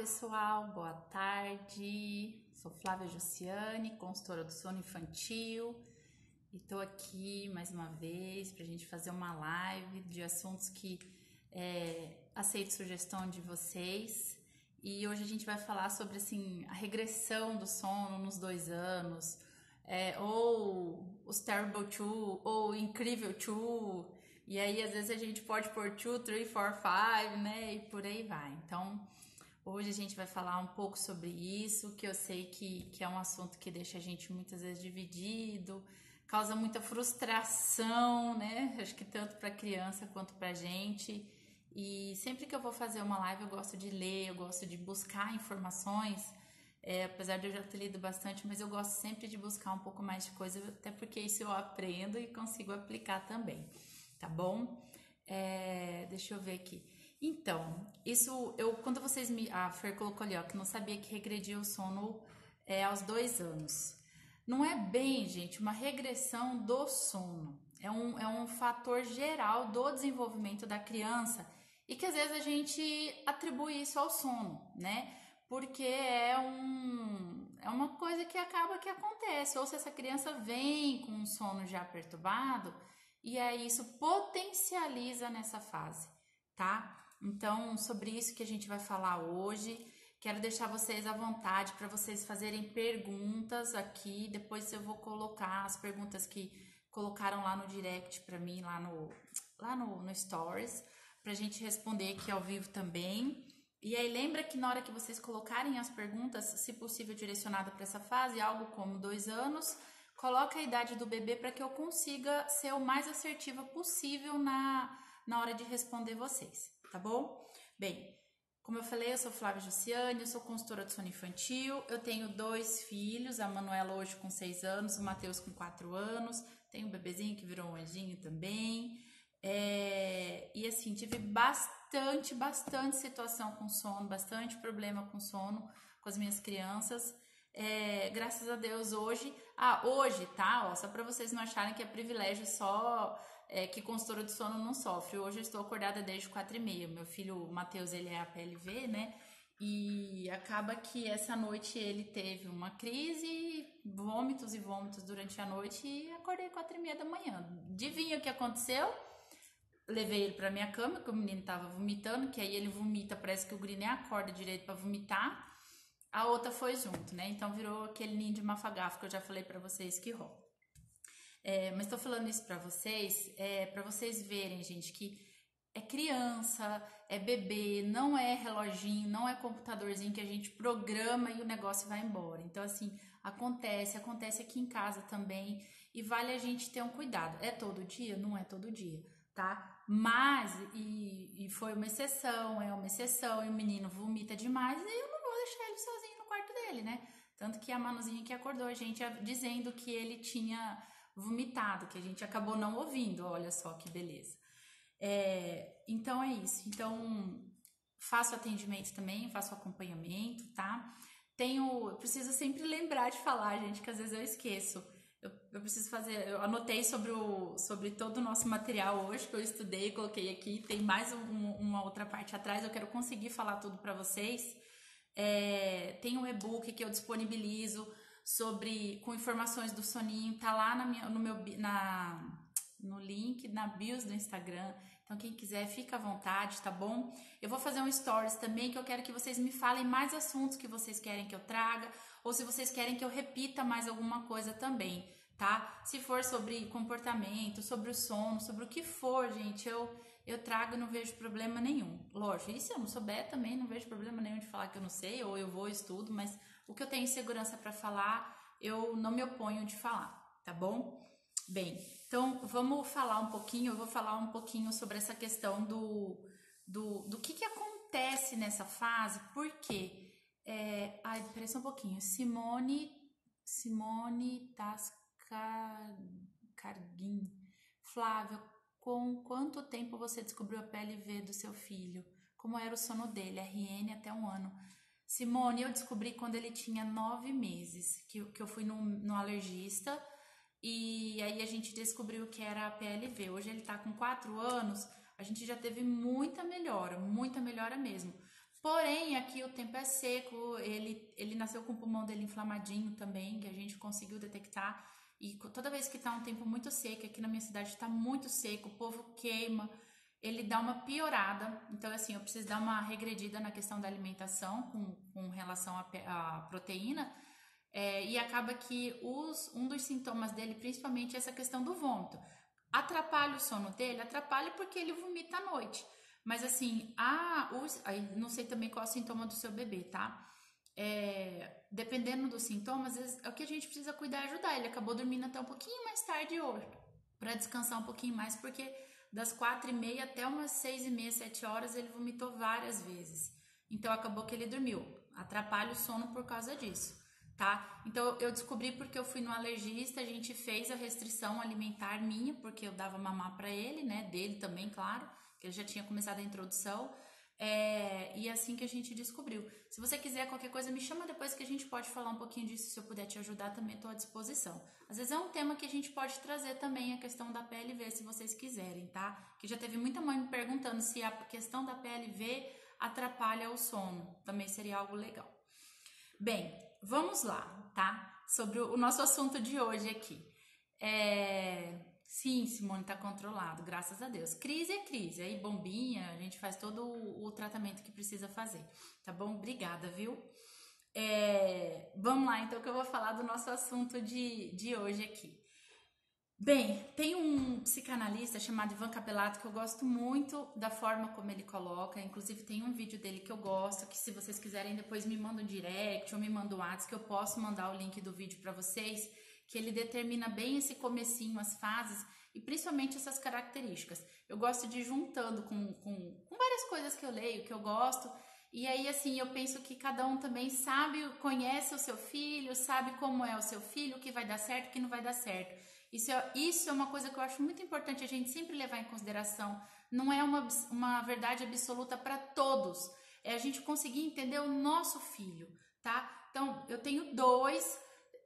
pessoal, boa tarde. Sou Flávia Jussiane, consultora do sono infantil, e tô aqui mais uma vez para a gente fazer uma live de assuntos que aceito sugestão de vocês. E hoje a gente vai falar sobre assim, a regressão do sono nos 2 anos, ou os Terrible Two, ou Incrível Two. E aí, às vezes, a gente pode pôr 2, 3, 4, 5, né? E por aí vai. Então, hoje a gente vai falar um pouco sobre isso, que eu sei que é um assunto que deixa a gente muitas vezes dividido, causa muita frustração, né? Acho que tanto para criança quanto para gente. E sempre que eu vou fazer uma live, eu gosto de ler, eu gosto de buscar informações. Apesar de eu já ter lido bastante, mas eu gosto sempre de buscar um pouco mais de coisa, até porque isso eu aprendo e consigo aplicar também. Tá bom? Deixa eu ver aqui. Então, quando a Fer colocou ali, ó, que não sabia que regredia o sono aos 2 anos. Não é bem, gente, uma regressão do sono. É um fator geral do desenvolvimento da criança e que às vezes a gente atribui isso ao sono, né? Porque é uma coisa que acaba que acontece. Ou se essa criança vem com um sono já perturbado, e aí isso potencializa nessa fase, tá? Então, sobre isso que a gente vai falar hoje. Quero deixar vocês à vontade para vocês fazerem perguntas aqui. Depois eu vou colocar as perguntas que colocaram lá no direct para mim, lá no Stories, pra gente responder aqui ao vivo também. E aí lembra que na hora que vocês colocarem as perguntas, se possível direcionada para essa fase, algo como 2 anos, coloca a idade do bebê para que eu consiga ser o mais assertiva possível na hora de responder vocês, tá bom? Bem, como eu falei, eu sou Flávia Jussiane, eu sou consultora do sono infantil, eu tenho 2 filhos, a Manuela hoje com 6 anos, o Matheus com 4 anos, tenho um bebezinho que virou um anjinho também, e assim, tive bastante situação com sono, bastante problema com sono com as minhas crianças. Graças a Deus hoje, tá, ó, só para vocês não acharem que é privilégio só que consultora do sono não sofre. Hoje eu estou acordada desde 4h30, meu filho Matheus, ele é APLV, né, e acaba que essa noite ele teve uma crise, vômitos e vômitos durante a noite e acordei 4h30 da manhã. Adivinha o que aconteceu? Levei ele pra minha cama, que o menino tava vomitando, que aí ele vomita, parece que o guri nem acorda direito pra vomitar. A outra foi junto, né? Então virou aquele ninho de mafagafo que eu já falei pra vocês que rola. Mas tô falando isso pra vocês verem, gente, que é criança, é bebê, não é reloginho, não é computadorzinho que a gente programa e o negócio vai embora. Então, assim, acontece aqui em casa também e vale a gente ter um cuidado. É todo dia? Não é todo dia, tá? Mas, e foi uma exceção, e o menino vomita demais e eu não vou deixar ele sozinho no quarto dele, né? Tanto que a Manuzinha que acordou a gente dizendo que ele tinha vomitado, que a gente acabou não ouvindo, olha só que beleza. Então é isso, então faço atendimento também, faço acompanhamento, tá? Eu preciso sempre lembrar de falar, gente, que às vezes eu esqueço. Eu preciso fazer, eu anotei sobre todo o nosso material hoje que eu estudei, coloquei aqui, tem mais uma outra parte atrás, eu quero conseguir falar tudo para vocês. Tem um e-book que eu disponibilizo com informações do soninho, tá lá no link, na bios do Instagram. Então, quem quiser, fica à vontade, tá bom? Eu vou fazer um stories também, que eu quero que vocês me falem mais assuntos que vocês querem que eu traga, ou se vocês querem que eu repita mais alguma coisa também, tá? Se for sobre comportamento, sobre o sono, sobre o que for, gente, eu trago e não vejo problema nenhum. Lógico, e se eu não souber também, não vejo problema nenhum de falar que eu não sei, ou eu vou e estudo, mas o que eu tenho segurança para falar, eu não me oponho de falar, tá bom? Bem, então vamos falar um pouquinho, eu vou falar um pouquinho sobre essa questão do que acontece nessa fase, porque, peraí só um pouquinho, Simone Tascarguin, Flávio, com quanto tempo você descobriu a PLV do seu filho? Como era o sono dele? RN até 1 ano. Simone, eu descobri quando ele tinha 9 meses, que eu fui no alergista, e aí a gente descobriu que era a PLV. Hoje ele tá com 4 anos, a gente já teve muita melhora mesmo. Porém, aqui o tempo é seco, ele nasceu com o pulmão dele inflamadinho também, que a gente conseguiu detectar. E toda vez que tá um tempo muito seco, aqui na minha cidade tá muito seco, o povo queima, ele dá uma piorada. Então, assim, eu preciso dar uma regredida na questão da alimentação com relação à proteína. E acaba que um dos sintomas dele, principalmente, é essa questão do vômito. Atrapalha o sono dele? Atrapalha porque ele vomita à noite. Mas assim, aí não sei também qual é o sintoma do seu bebê, tá? Dependendo dos sintomas, às vezes, é o que a gente precisa cuidar e ajudar. Ele acabou dormindo até um pouquinho mais tarde hoje, para descansar um pouquinho mais, porque das 4h30 até umas 6h30, 7 horas, ele vomitou várias vezes. Então acabou que ele dormiu. Atrapalha o sono por causa disso, tá? Então eu descobri porque eu fui no alergista, a gente fez a restrição alimentar minha, porque eu dava mamar para ele, né? Dele também, claro, que ele já tinha começado a introdução. E assim que a gente descobriu. Se você quiser qualquer coisa, me chama depois que a gente pode falar um pouquinho disso. Se eu puder te ajudar, também estou à disposição. Às vezes é um tema que a gente pode trazer também, a questão da PLV, se vocês quiserem, tá? Que já teve muita mãe me perguntando se a questão da PLV atrapalha o sono. Também seria algo legal. Bem, vamos lá, tá? Sobre o nosso assunto de hoje aqui. Sim, Simone, tá controlado, graças a Deus. Crise é crise, aí bombinha, a gente faz todo o tratamento que precisa fazer, tá bom? Obrigada, viu? Vamos lá, então, que eu vou falar do nosso assunto de hoje aqui. Bem, tem um psicanalista chamado Ivan Capelato que eu gosto muito da forma como ele coloca, inclusive tem um vídeo dele que eu gosto, que se vocês quiserem depois me mandam um direct ou me mandam um WhatsApp, que eu posso mandar o link do vídeo para vocês, que ele determina bem esse comecinho, as fases e principalmente essas características. Eu gosto de ir juntando com várias coisas que eu leio, que eu gosto, e aí assim, eu penso que cada um também sabe, conhece o seu filho, sabe como é o seu filho, o que vai dar certo, o que não vai dar certo. Isso é uma coisa que eu acho muito importante a gente sempre levar em consideração. Não é uma verdade absoluta para todos. É a gente conseguir entender o nosso filho, tá? Então, eu tenho dois.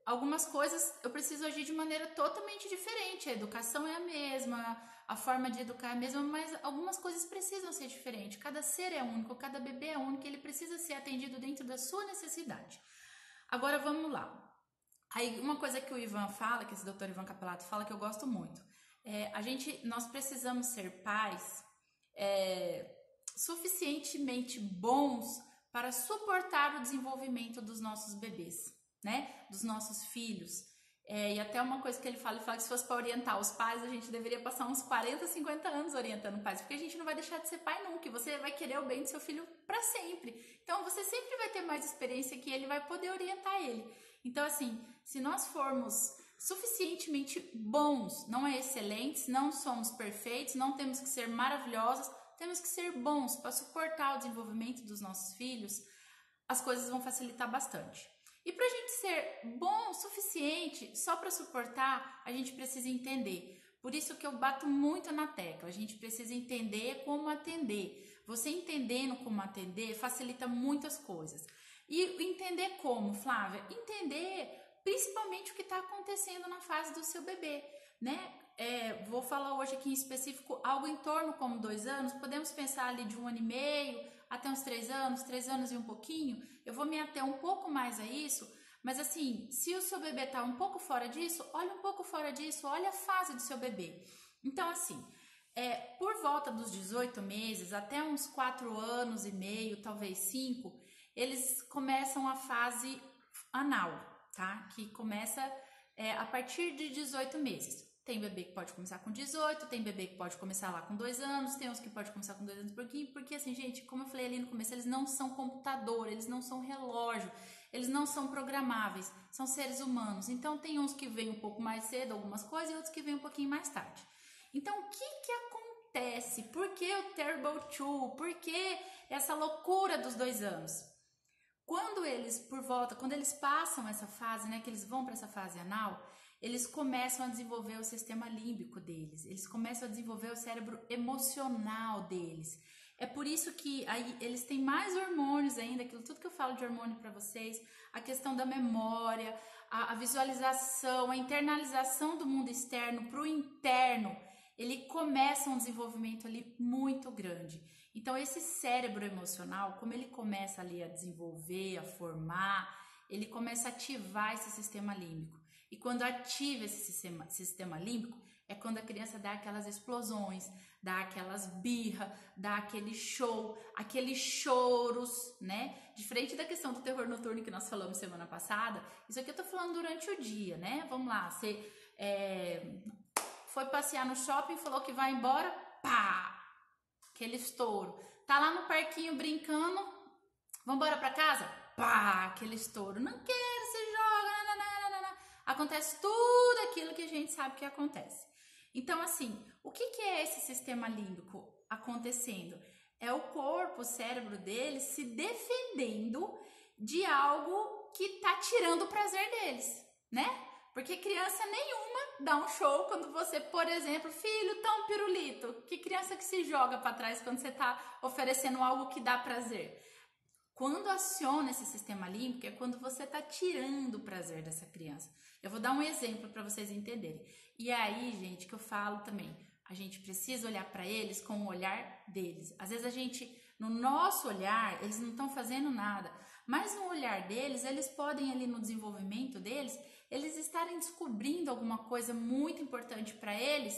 Algumas coisas eu preciso agir de maneira totalmente diferente. A educação é a mesma, a forma de educar é a mesma, mas algumas coisas precisam ser diferentes. Cada ser é único, cada bebê é único, ele precisa ser atendido dentro da sua necessidade. Agora vamos lá. Aí uma coisa que o Ivan fala, que esse doutor Ivan Capelato fala, que eu gosto muito, nós precisamos ser pais suficientemente bons para suportar o desenvolvimento dos nossos bebês, né? Dos nossos filhos. E até uma coisa que ele fala que se fosse para orientar os pais, a gente deveria passar uns 40, 50 anos orientando pais, porque a gente não vai deixar de ser pai nunca, e você vai querer o bem do seu filho para sempre. Então você sempre vai ter mais experiência que ele, vai poder orientar ele. Então assim, se nós formos suficientemente bons, não é excelentes, não somos perfeitos, não temos que ser maravilhosos, temos que ser bons para suportar o desenvolvimento dos nossos filhos, as coisas vão facilitar bastante. E para a gente ser bom o suficiente só para suportar, a gente precisa entender. Por isso que eu bato muito na tecla, a gente precisa entender como atender. Você entendendo como atender facilita muitas coisas. E entender como, Flávia? Entender principalmente o que está acontecendo na fase do seu bebê, né? Vou falar hoje aqui em específico algo em torno como 2 anos, podemos pensar ali de 1 ano e meio até uns 3 anos, 3 anos e um pouquinho. Eu vou me ater um pouco mais a isso, mas assim, se o seu bebê está um pouco fora disso, olha um pouco fora disso, olha a fase do seu bebê. Então assim, por volta dos 18 meses até uns 4 anos e meio, talvez 5, eles começam a fase anal, tá? Que começa a partir de 18 meses. Tem bebê que pode começar com 18, tem bebê que pode começar lá com 2 anos, tem uns que pode começar com 2 anos e pouquinho, porque assim, gente, como eu falei ali no começo, eles não são computador, eles não são relógio, eles não são programáveis, são seres humanos. Então tem uns que vêm um pouco mais cedo, algumas coisas, e outros que vêm um pouquinho mais tarde. Então o que acontece? Por que o Terrible Two? Por que essa loucura dos 2 anos? Quando eles passam essa fase, né, que eles vão para essa fase anal, eles começam a desenvolver o sistema límbico deles, eles começam a desenvolver o cérebro emocional deles. É por isso que aí eles têm mais hormônios ainda, aquilo tudo que eu falo de hormônio para vocês, a questão da memória, a visualização, a internalização do mundo externo para o interno, ele começa um desenvolvimento ali muito grande. Então esse cérebro emocional, como ele começa ali a desenvolver, a formar, ele começa a ativar esse sistema límbico. E quando ativa esse sistema límbico, é quando a criança dá aquelas explosões, dá aquelas birras, dá aquele show, aqueles choros, né? Diferente da questão do terror noturno que nós falamos semana passada, isso aqui eu tô falando durante o dia, né? Vamos lá, você foi passear no shopping, falou que vai embora, pá! Aquele estouro. Tá lá no parquinho brincando, vamos embora pra casa? Pá! Aquele estouro. Não quero, se joga, nananana. Acontece tudo aquilo que a gente sabe que acontece. Então, assim, o que é esse sistema límbico acontecendo? É o corpo, o cérebro dele se defendendo de algo que tá tirando o prazer deles, né? Porque criança nenhuma dá um show quando você, por exemplo, filho, tá um pirulito. Que criança que se joga para trás quando você tá oferecendo algo que dá prazer? Quando aciona esse sistema límbico é quando você tá tirando o prazer dessa criança. Eu vou dar um exemplo para vocês entenderem. E aí, gente, que eu falo também, a gente precisa olhar para eles com o olhar deles. Às vezes a gente, no nosso olhar, eles não estão fazendo nada, mas no olhar deles, eles podem ali no desenvolvimento deles, eles estarem descobrindo alguma coisa muito importante para eles.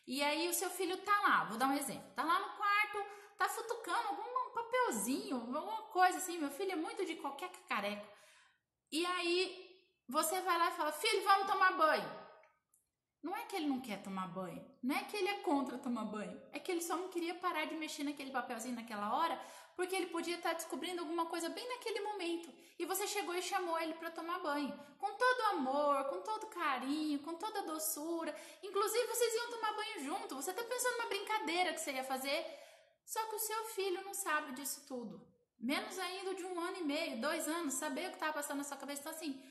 E aí o seu filho tá lá, vou dar um exemplo, tá lá no quarto, tá futucando algum papelzinho, alguma coisa assim, meu filho é muito de qualquer cacareco. E aí você vai lá e fala, filho, vamos tomar banho. Não é que ele não quer tomar banho, não é que ele é contra tomar banho, é que ele só não queria parar de mexer naquele papelzinho naquela hora, porque ele podia estar descobrindo alguma coisa bem naquele momento. E você chegou e chamou ele para tomar banho, com todo amor, com todo carinho, com toda doçura. Inclusive vocês iam tomar banho junto, você está pensando numa brincadeira que você ia fazer, só que o seu filho não sabe disso tudo. Menos ainda de 1 ano e meio, 2 anos, saber o que estava passando na sua cabeça. Então assim,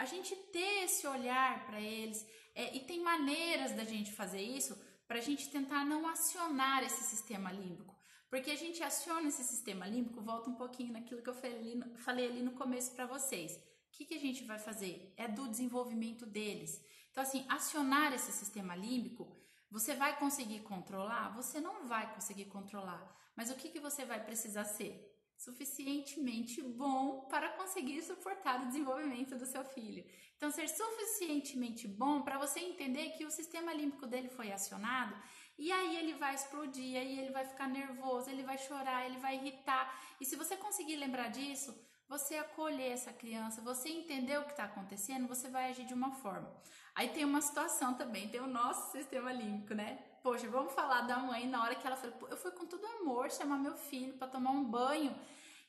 a gente ter esse olhar para eles, e tem maneiras da gente fazer isso para a gente tentar não acionar esse sistema límbico. Porque a gente aciona esse sistema límbico, volta um pouquinho naquilo que eu falei ali no começo para vocês. O que a gente vai fazer? É do desenvolvimento deles. Então assim, acionar esse sistema límbico, você vai conseguir controlar? Você não vai conseguir controlar. Mas o que você vai precisar ser? Suficientemente bom para conseguir suportar o desenvolvimento do seu filho. Então, ser suficientemente bom para você entender que o sistema límbico dele foi acionado e aí ele vai explodir, aí ele vai ficar nervoso, ele vai chorar, ele vai irritar. E se você conseguir lembrar disso, você acolher essa criança, você entender o que está acontecendo, você vai agir de uma forma. Aí tem uma situação também, tem o nosso sistema límbico, né? Poxa, vamos falar da mãe na hora que ela falou, eu fui com todo amor chamar meu filho para tomar um banho.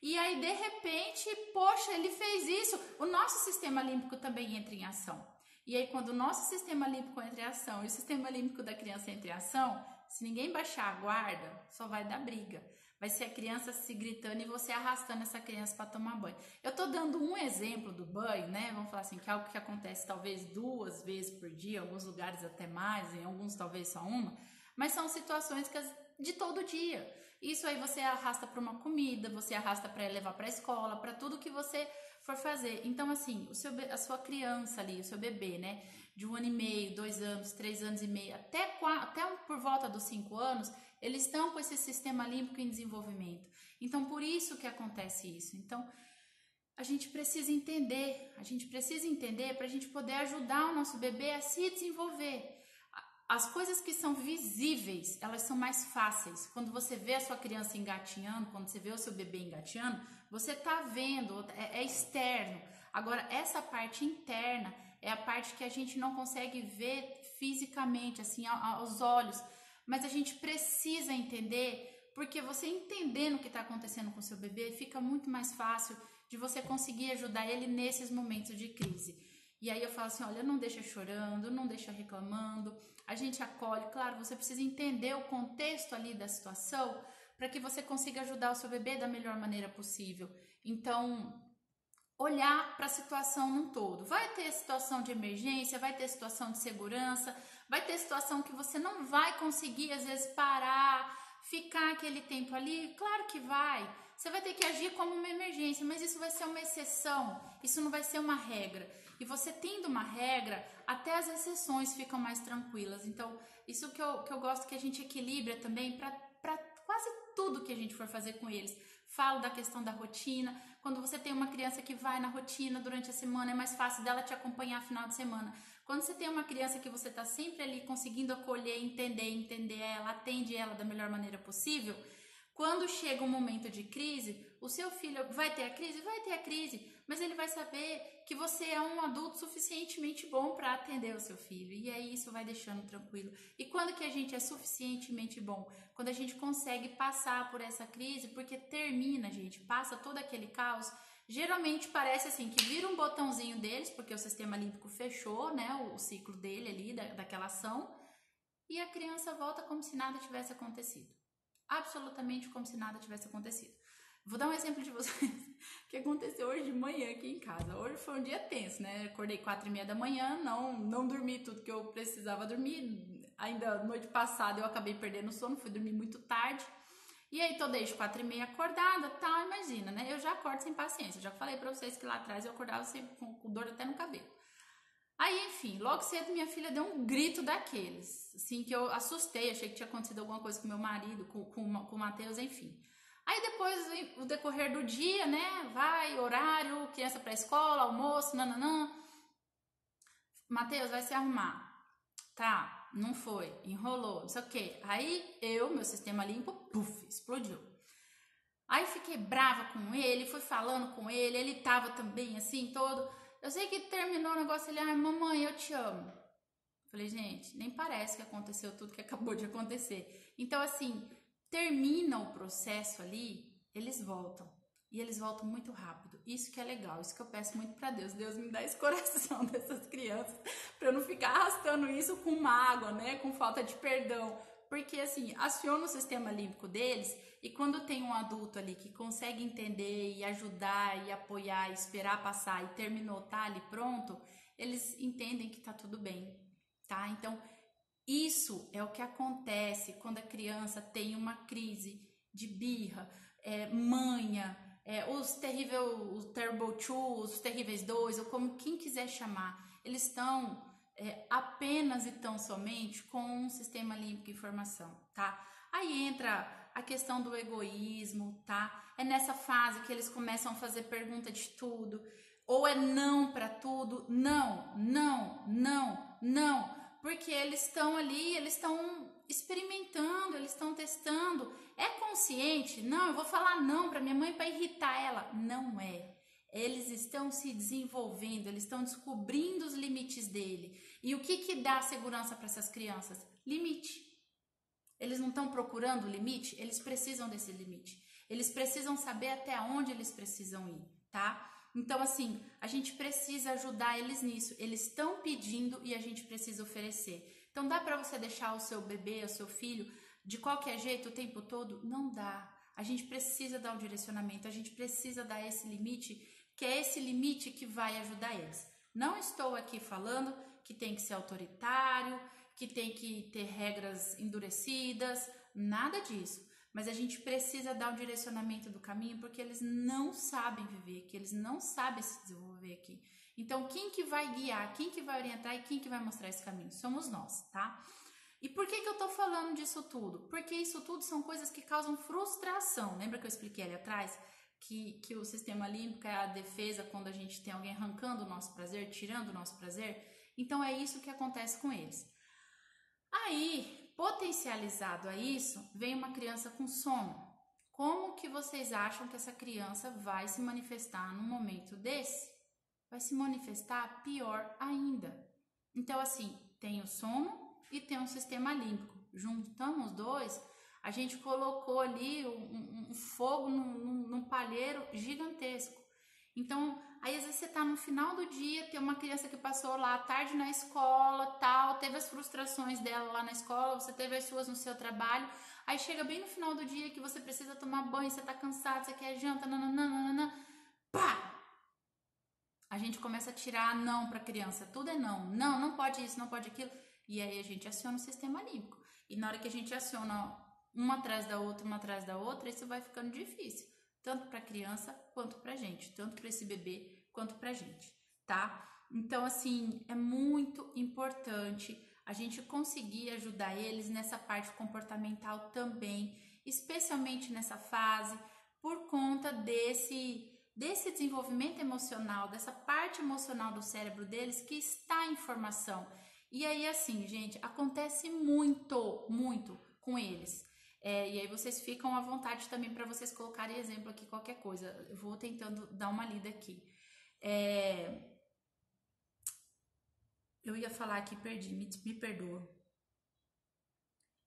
E aí, de repente, poxa, ele fez isso. O nosso sistema límbico também entra em ação. E aí, quando o nosso sistema límbico entra em ação e o sistema límbico da criança entra em ação, se ninguém baixar a guarda, só vai dar briga. Vai ser a criança se gritando e você arrastando essa criança para tomar banho. Eu tô dando um exemplo do banho, né? Vamos falar assim, que é algo que acontece talvez 2 vezes por dia, em alguns lugares até mais, em alguns talvez só uma. Mas são situações de todo dia. Isso aí você arrasta para uma comida, você arrasta para levar para a escola, para tudo que você for fazer. Então, assim, a sua criança ali, o seu bebê, né? De 1 ano e meio, 2 anos, 3 anos e meio, até por volta dos 5 anos, eles estão com esse sistema límbico em desenvolvimento. Então, por isso que acontece isso. Então, a gente precisa entender para a gente poder ajudar o nosso bebê a se desenvolver. As coisas que são visíveis, elas são mais fáceis. Quando você vê a sua criança engatinhando, quando você vê o seu bebê engatinhando, você tá vendo, é externo. Agora, essa parte interna é a parte que a gente não consegue ver fisicamente, assim, aos olhos. Mas a gente precisa entender, porque você entendendo o que está acontecendo com o seu bebê, fica muito mais fácil de você conseguir ajudar ele nesses momentos de crise. E aí eu falo assim, olha, não deixa chorando, não deixa reclamando, a gente acolhe. Claro, você precisa entender o contexto ali da situação para que você consiga ajudar o seu bebê da melhor maneira possível. Então, olhar para a situação num todo. Vai ter situação de emergência, vai ter situação de segurança, vai ter situação que você não vai conseguir, às vezes, parar, ficar aquele tempo ali. Claro que vai. Você vai ter que agir como uma emergência, mas isso vai ser uma exceção, isso não vai ser uma regra. E você tendo uma regra, até as exceções ficam mais tranquilas. Então, isso que eu gosto que a gente equilibra também para quase tudo que a gente for fazer com eles. Falo da questão da rotina. Quando você tem uma criança que vai na rotina durante a semana, é mais fácil dela te acompanhar no final de semana. Quando você tem uma criança que você está sempre ali conseguindo acolher, entender ela, atende ela da melhor maneira possível, quando chega um momento de crise, o seu filho vai ter a crise? Vai ter a crise, mas ele vai saber que você é um adulto suficientemente bom para atender o seu filho, e aí isso vai deixando tranquilo. E quando que a gente é suficientemente bom? Quando a gente consegue passar por essa crise, porque termina, gente, passa todo aquele caos. Geralmente parece assim, que vira um botãozinho deles, porque o sistema límbico fechou, né, o ciclo dele ali, daquela ação, e a criança volta como se nada tivesse acontecido. Absolutamente como se nada tivesse acontecido. Vou dar um exemplo de vocês que aconteceu hoje de manhã aqui em casa. Hoje foi um dia tenso, né? Acordei 4h30 da manhã, não dormi tudo que eu precisava dormir. Ainda noite passada eu acabei perdendo o sono, fui dormir muito tarde. E aí tô desde 4h30 acordada, tal, imagina, né? Eu já acordo sem paciência. Já falei pra vocês que lá atrás eu acordava sempre com dor até no cabelo. Aí, enfim, logo cedo minha filha deu um grito daqueles, assim, que eu assustei, achei que tinha acontecido alguma coisa com meu marido, com o Matheus, enfim. Aí depois, o decorrer do dia, né, vai, horário, criança pra escola, almoço, nananã. Matheus, vai se arrumar. Tá, não foi, enrolou, não sei o quê. Aí meu sistema limpo, puf, explodiu. Aí fiquei brava com ele, fui falando com ele tava também assim, todo... Eu sei que terminou o negócio, ele, ai, mamãe, eu te amo. Falei, gente, nem parece que aconteceu tudo que acabou de acontecer. Então, assim, termina o processo ali, eles voltam. E eles voltam muito rápido. Isso que é legal, isso que eu peço muito pra Deus. Deus me dá esse coração dessas crianças, pra eu não ficar arrastando isso com mágoa, né, com falta de perdão. Porque, assim, aciona o sistema límbico deles, e quando tem um adulto ali que consegue entender e ajudar e apoiar, e esperar passar e terminou, tá ali pronto, eles entendem que tá tudo bem, tá? Então, isso é o que acontece quando a criança tem uma crise de birra, manha, os terrible two, os terríveis dois, ou como quem quiser chamar, eles estão apenas e tão somente com um sistema límbico em formação, tá? Aí entra a questão do egoísmo, tá? É nessa fase que eles começam a fazer pergunta de tudo, ou é não para tudo, não, porque eles estão ali, eles estão experimentando, eles estão testando. É consciente? Não, eu vou falar não para minha mãe para irritar ela. Não é. Eles estão se desenvolvendo, eles estão descobrindo os limites dele. E o que dá segurança para essas crianças? Limite. Eles não estão procurando o limite? Eles precisam desse limite. Eles precisam saber até onde eles precisam ir, tá? Então, assim, a gente precisa ajudar eles nisso. Eles estão pedindo e a gente precisa oferecer. Então, dá para você deixar o seu bebê, o seu filho, de qualquer jeito o tempo todo? Não dá. A gente precisa dar um direcionamento, a gente precisa dar esse limite, que é esse limite que vai ajudar eles. Não estou aqui falando que tem que ser autoritário, que tem que ter regras endurecidas, nada disso. Mas a gente precisa dar um direcionamento do caminho, porque eles não sabem viver aqui, eles não sabem se desenvolver aqui. Então, quem que vai guiar, quem que vai orientar e quem que vai mostrar esse caminho? Somos nós, tá? E por que eu tô falando disso tudo? Porque isso tudo são coisas que causam frustração. Lembra que eu expliquei ali atrás que o sistema límbico é a defesa quando a gente tem alguém arrancando o nosso prazer, tirando o nosso prazer? Então, é isso que acontece com eles. Aí, potencializado a isso, vem uma criança com sono. Como que vocês acham que essa criança vai se manifestar num momento desse? Vai se manifestar pior ainda. Então, assim, tem o sono e tem um sistema límbico. Juntamos os dois, a gente colocou ali um fogo num palheiro gigantesco. Então, aí às vezes você tá no final do dia, tem uma criança que passou lá à tarde na escola, tal, teve as frustrações dela lá na escola, você teve as suas no seu trabalho, aí chega bem no final do dia que você precisa tomar banho, você tá cansado, você quer janta, nananana, pá! A gente começa a tirar não pra criança, tudo é não, não pode isso, não pode aquilo, e aí a gente aciona o sistema límbico. E na hora que a gente aciona uma atrás da outra, isso vai ficando difícil. Tanto para a criança quanto para a gente, tanto para esse bebê quanto para a gente, tá? Então, assim, é muito importante a gente conseguir ajudar eles nessa parte comportamental também especialmente nessa fase, por conta desse desenvolvimento emocional, dessa parte emocional do cérebro deles que está em formação. E aí, assim, gente, acontece muito, muito com eles. E aí vocês ficam à vontade também para vocês colocarem exemplo aqui, qualquer coisa. Eu vou tentando dar uma lida aqui. Eu ia falar aqui, perdi, me perdoa.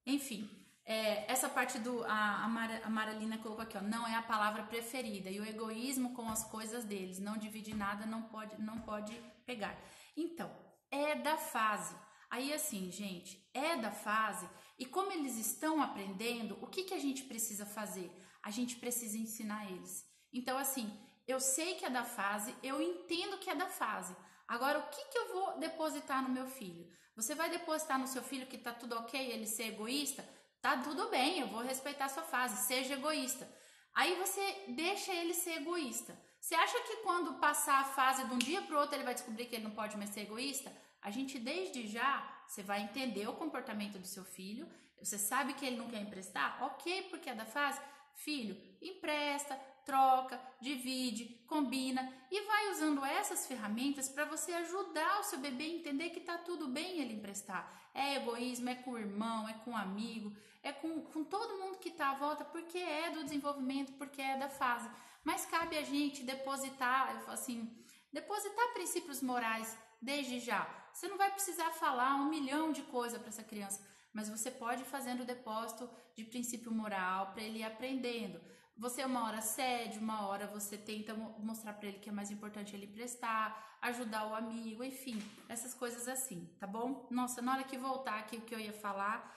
Enfim, essa parte a Maralina colocou aqui, ó, não é a palavra preferida. E o egoísmo com as coisas deles, não divide nada, não pode pegar. Então, é da fase. Aí assim, gente, é da fase. E como eles estão aprendendo, o que a gente precisa fazer? A gente precisa ensinar eles. Então, assim, eu sei que é da fase, eu entendo que é da fase. Agora, o que eu vou depositar no meu filho? Você vai depositar no seu filho que tá tudo ok, ele ser egoísta? Tá tudo bem, eu vou respeitar a sua fase, seja egoísta. Aí você deixa ele ser egoísta. Você acha que quando passar a fase de um dia pro outro ele vai descobrir que ele não pode mais ser egoísta? A gente desde já, você vai entender o comportamento do seu filho, você sabe que ele não quer emprestar? Ok, porque é da fase. Filho, empresta, troca, divide, combina e vai usando essas ferramentas para você ajudar o seu bebê a entender que tá tudo bem ele emprestar. É egoísmo, é com o irmão, é com o amigo, é com todo mundo que tá à volta, porque é do desenvolvimento, porque é da fase. Mas cabe a gente depositar, eu falo assim, depositar princípios morais desde já. Você não vai precisar falar 1 milhão de coisas para essa criança, mas você pode ir fazendo o depósito de princípio moral para ele ir aprendendo. Você uma hora cede, uma hora você tenta mostrar para ele que é mais importante ele prestar, ajudar o amigo, enfim, essas coisas assim, tá bom? Nossa, na hora que voltar aqui o que eu ia falar,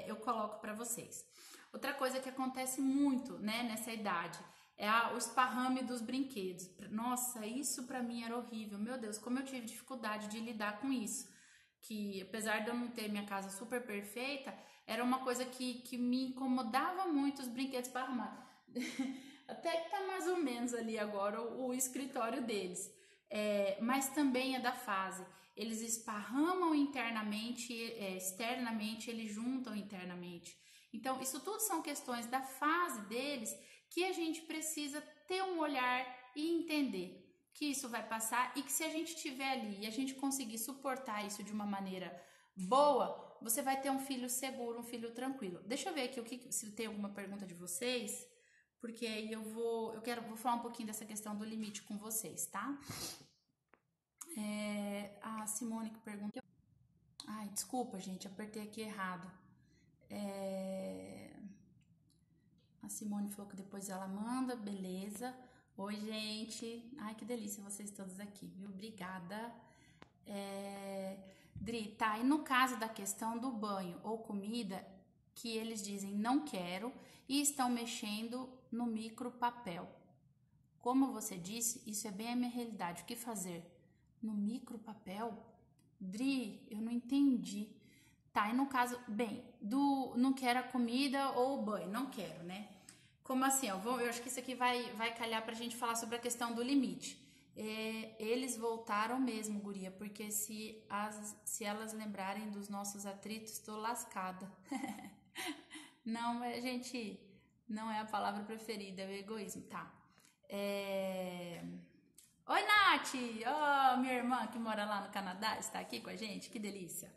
eu coloco para vocês. Outra coisa que acontece muito, né, nessa idade, é o esparrame dos brinquedos. Nossa, isso para mim era horrível. Meu Deus, como eu tive dificuldade de lidar com isso. Que apesar de eu não ter minha casa super perfeita, era uma coisa que me incomodava muito, os brinquedos esparramados. Até que tá mais ou menos ali agora o escritório deles. Mas também é da fase. Eles esparramam internamente, externamente, eles juntam internamente. Então, isso tudo são questões da fase deles que a gente precisa ter um olhar e entender que isso vai passar e que se a gente estiver ali e a gente conseguir suportar isso de uma maneira boa, você vai ter um filho seguro, um filho tranquilo. Deixa eu ver aqui se tem alguma pergunta de vocês, porque aí eu vou falar um pouquinho dessa questão do limite com vocês, tá? A Simone que pergunta. Ai, desculpa, gente, apertei aqui errado. A Simone falou que depois ela manda, beleza. Oi, gente. Ai, que delícia vocês todos aqui, viu? Obrigada. Dri, tá, e no caso da questão do banho ou comida, que eles dizem não quero e estão mexendo no micropapel. Como você disse, isso é bem a minha realidade. O que fazer? No micropapel? Dri, eu não entendi. Tá, e no caso, bem, não quero a comida ou o banho, não quero, né? Como assim? Eu acho que isso aqui vai calhar pra gente falar sobre a questão do limite. Eles voltaram mesmo, guria, porque se elas lembrarem dos nossos atritos, tô lascada. Não, gente, não é a palavra preferida, é o egoísmo, tá? Oi, Nath! Oh, minha irmã que mora lá no Canadá, está aqui com a gente, que delícia.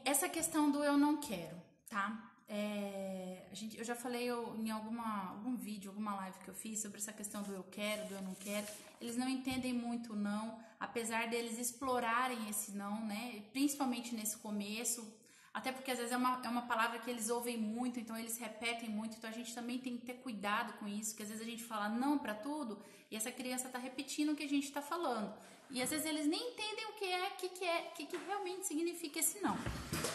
Essa questão do eu não quero, tá? Eu já falei em algum vídeo, alguma live que eu fiz sobre essa questão do eu quero, do eu não quero. Eles não entendem muito o não, apesar deles explorarem esse não, né? Principalmente nesse começo, até porque às vezes é uma palavra que eles ouvem muito, então eles repetem muito, então a gente também tem que ter cuidado com isso, que às vezes a gente fala não pra tudo e essa criança tá repetindo o que a gente tá falando. E às vezes eles nem entendem o que realmente significa esse não.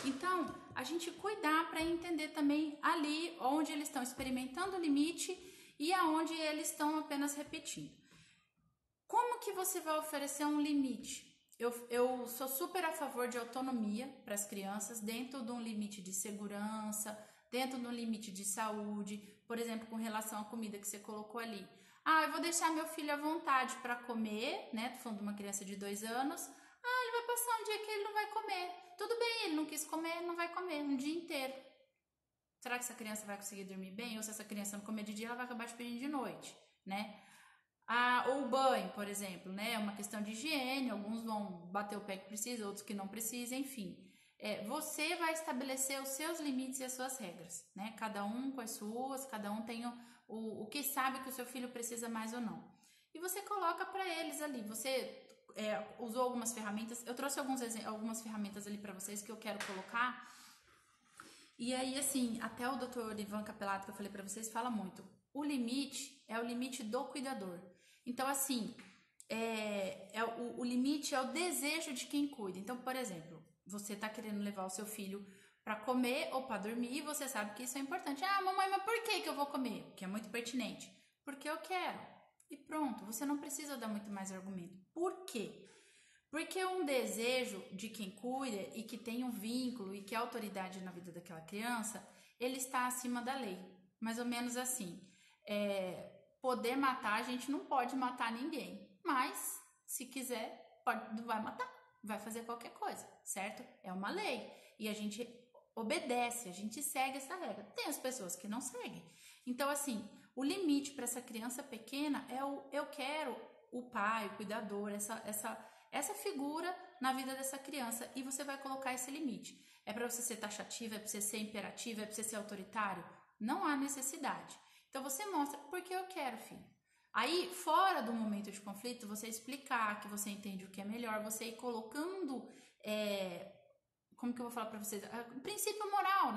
Então, a gente cuidar para entender também ali onde eles estão experimentando o limite e aonde eles estão apenas repetindo. Como que você vai oferecer um limite? Eu sou super a favor de autonomia para as crianças dentro de um limite de segurança, dentro de um limite de saúde, por exemplo, com relação à comida que você colocou ali. Eu vou deixar meu filho à vontade para comer, né? Tô falando de uma criança de 2 anos. Ele vai passar um dia que ele não vai comer. Tudo bem, ele não quis comer, não vai comer um dia inteiro. será que essa criança vai conseguir dormir bem? Ou se essa criança não comer de dia, ela vai acabar te pedindo de noite, né? Ou o banho, por exemplo, né? É uma questão de higiene, alguns vão bater o pé que precisa, outros que não precisam, enfim. Você vai estabelecer os seus limites e as suas regras, né? Cada um com as suas, cada um tem o que sabe que o seu filho precisa mais ou não. E você coloca para eles ali, você usou algumas ferramentas, eu trouxe algumas ferramentas ali para vocês que eu quero colocar. E aí, assim, até o Dr. Ivan Capelato, que eu falei para vocês, fala muito. O limite é o limite do cuidador. Então, assim, o limite é o desejo de quem cuida. Então, por exemplo, você tá querendo levar o seu filho para comer ou para dormir e você sabe que isso é importante. Mamãe, mas por que eu vou comer? Porque é muito pertinente. Porque eu quero. E pronto, você não precisa dar muito mais argumento. Por quê? Porque um desejo de quem cuida e que tem um vínculo e que é autoridade na vida daquela criança, ele está acima da lei. Mais ou menos assim. Poder matar, a gente não pode matar ninguém. Mas, se quiser, vai matar. Vai fazer qualquer coisa, certo? É uma lei. E a gente obedece, a gente segue essa regra. Tem as pessoas que não seguem. Então, assim, o limite para essa criança pequena é o eu quero o pai, o cuidador, essa figura na vida dessa criança, e você vai colocar esse limite. É para você ser taxativo, é para você ser imperativo, é para você ser autoritário? Não há necessidade. Então você mostra porque eu quero, filho. Aí, fora do momento de conflito, você explicar que você entende o que é melhor, você ir colocando, como que eu vou falar para vocês? Princípio moral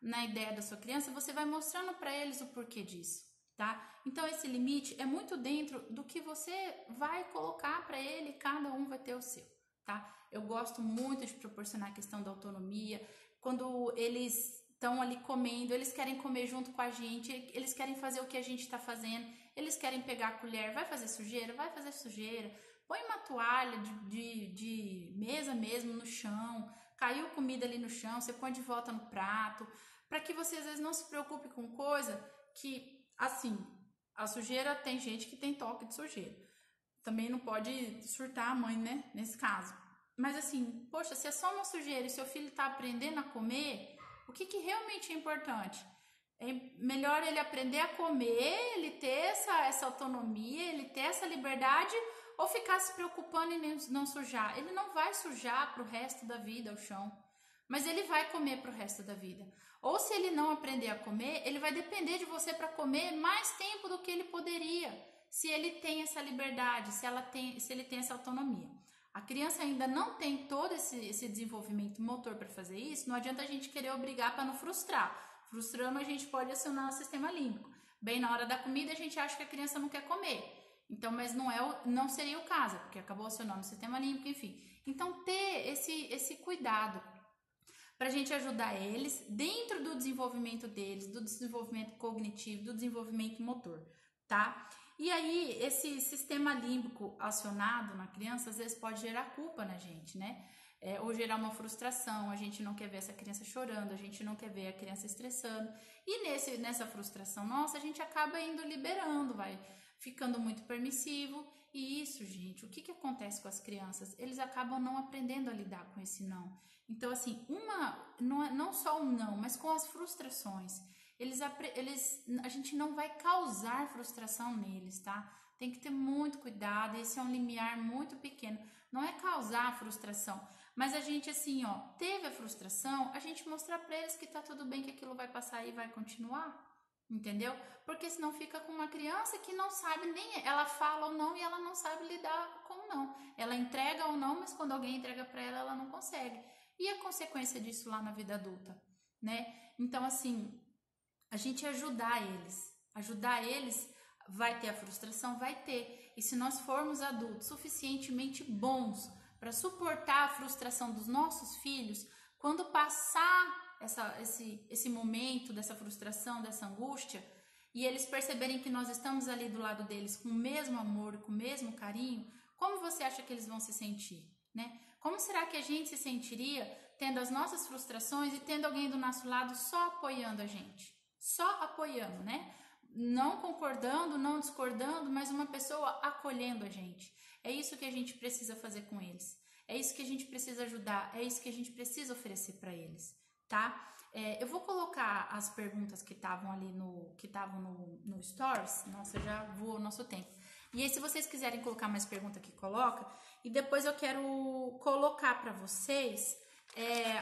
na ideia da sua criança, você vai mostrando para eles o porquê disso. Tá? Então esse limite é muito dentro do que você vai colocar para ele, cada um vai ter o seu, tá? Eu gosto muito de proporcionar a questão da autonomia. Quando eles estão ali comendo, eles querem comer junto com a gente, eles querem fazer o que a gente está fazendo, eles querem pegar a colher, vai fazer sujeira, põe uma toalha de mesa mesmo no chão, caiu comida ali no chão, você põe de volta no prato, para que você às vezes não se preocupe com coisa que, assim, a sujeira, tem gente que tem toque de sujeira. Também não pode surtar a mãe, né? Nesse caso. Mas assim, poxa, se é só uma sujeira e seu filho está aprendendo a comer, o que realmente é importante? É melhor ele aprender a comer, ele ter essa autonomia, ele ter essa liberdade, ou ficar se preocupando em não sujar? Ele não vai sujar pro resto da vida o chão, mas ele vai comer pro resto da vida. Ou se ele não aprender a comer, ele vai depender de você para comer mais tempo do que ele poderia, se ele tem essa liberdade, se ele tem essa autonomia. A criança ainda não tem todo esse desenvolvimento motor para fazer isso, não adianta a gente querer obrigar para não frustrar. Frustrando, a gente pode acionar o sistema límbico. Bem na hora da comida, a gente acha que a criança não quer comer. Então, mas não seria o caso, porque acabou acionando o sistema límbico, enfim. Então, ter esse cuidado para a gente ajudar eles dentro do desenvolvimento deles, do desenvolvimento cognitivo, do desenvolvimento motor, tá? E aí, esse sistema límbico acionado na criança, às vezes pode gerar culpa na gente, né? Ou gerar uma frustração, a gente não quer ver essa criança chorando, a gente não quer ver a criança estressando. E nessa frustração nossa, a gente acaba indo liberando, vai ficando muito permissivo. E isso, gente, o que acontece com as crianças? Eles acabam não aprendendo a lidar com esse não. Então, assim, não só um não, mas com as frustrações. A gente não vai causar frustração neles, tá? Tem que ter muito cuidado, esse é um limiar muito pequeno. Não é causar frustração, mas a gente, assim, teve a frustração, a gente mostrar pra eles que tá tudo bem, que aquilo vai passar e vai continuar, entendeu? Porque senão fica com uma criança que não sabe nem, ela fala ou não e ela não sabe lidar com o não. Ela entrega ou não, mas quando alguém entrega pra ela, ela não consegue. E a consequência disso lá na vida adulta, né? Então, assim, a gente ajudar eles, vai ter a frustração, vai ter. E se nós formos adultos suficientemente bons para suportar a frustração dos nossos filhos, quando passar esse momento dessa frustração, dessa angústia, e eles perceberem que nós estamos ali do lado deles com o mesmo amor, com o mesmo carinho, como você acha que eles vão se sentir, né? Como será que a gente se sentiria tendo as nossas frustrações e tendo alguém do nosso lado só apoiando a gente? Só apoiando, né? Não concordando, não discordando, mas uma pessoa acolhendo a gente. É isso que a gente precisa fazer com eles. É isso que a gente precisa ajudar, é isso que a gente precisa oferecer para eles, tá? Eu vou colocar as perguntas que estavam ali no Stories. Nossa, já voou o nosso tempo. E aí, se vocês quiserem colocar mais pergunta aqui, coloca. E depois eu quero colocar para vocês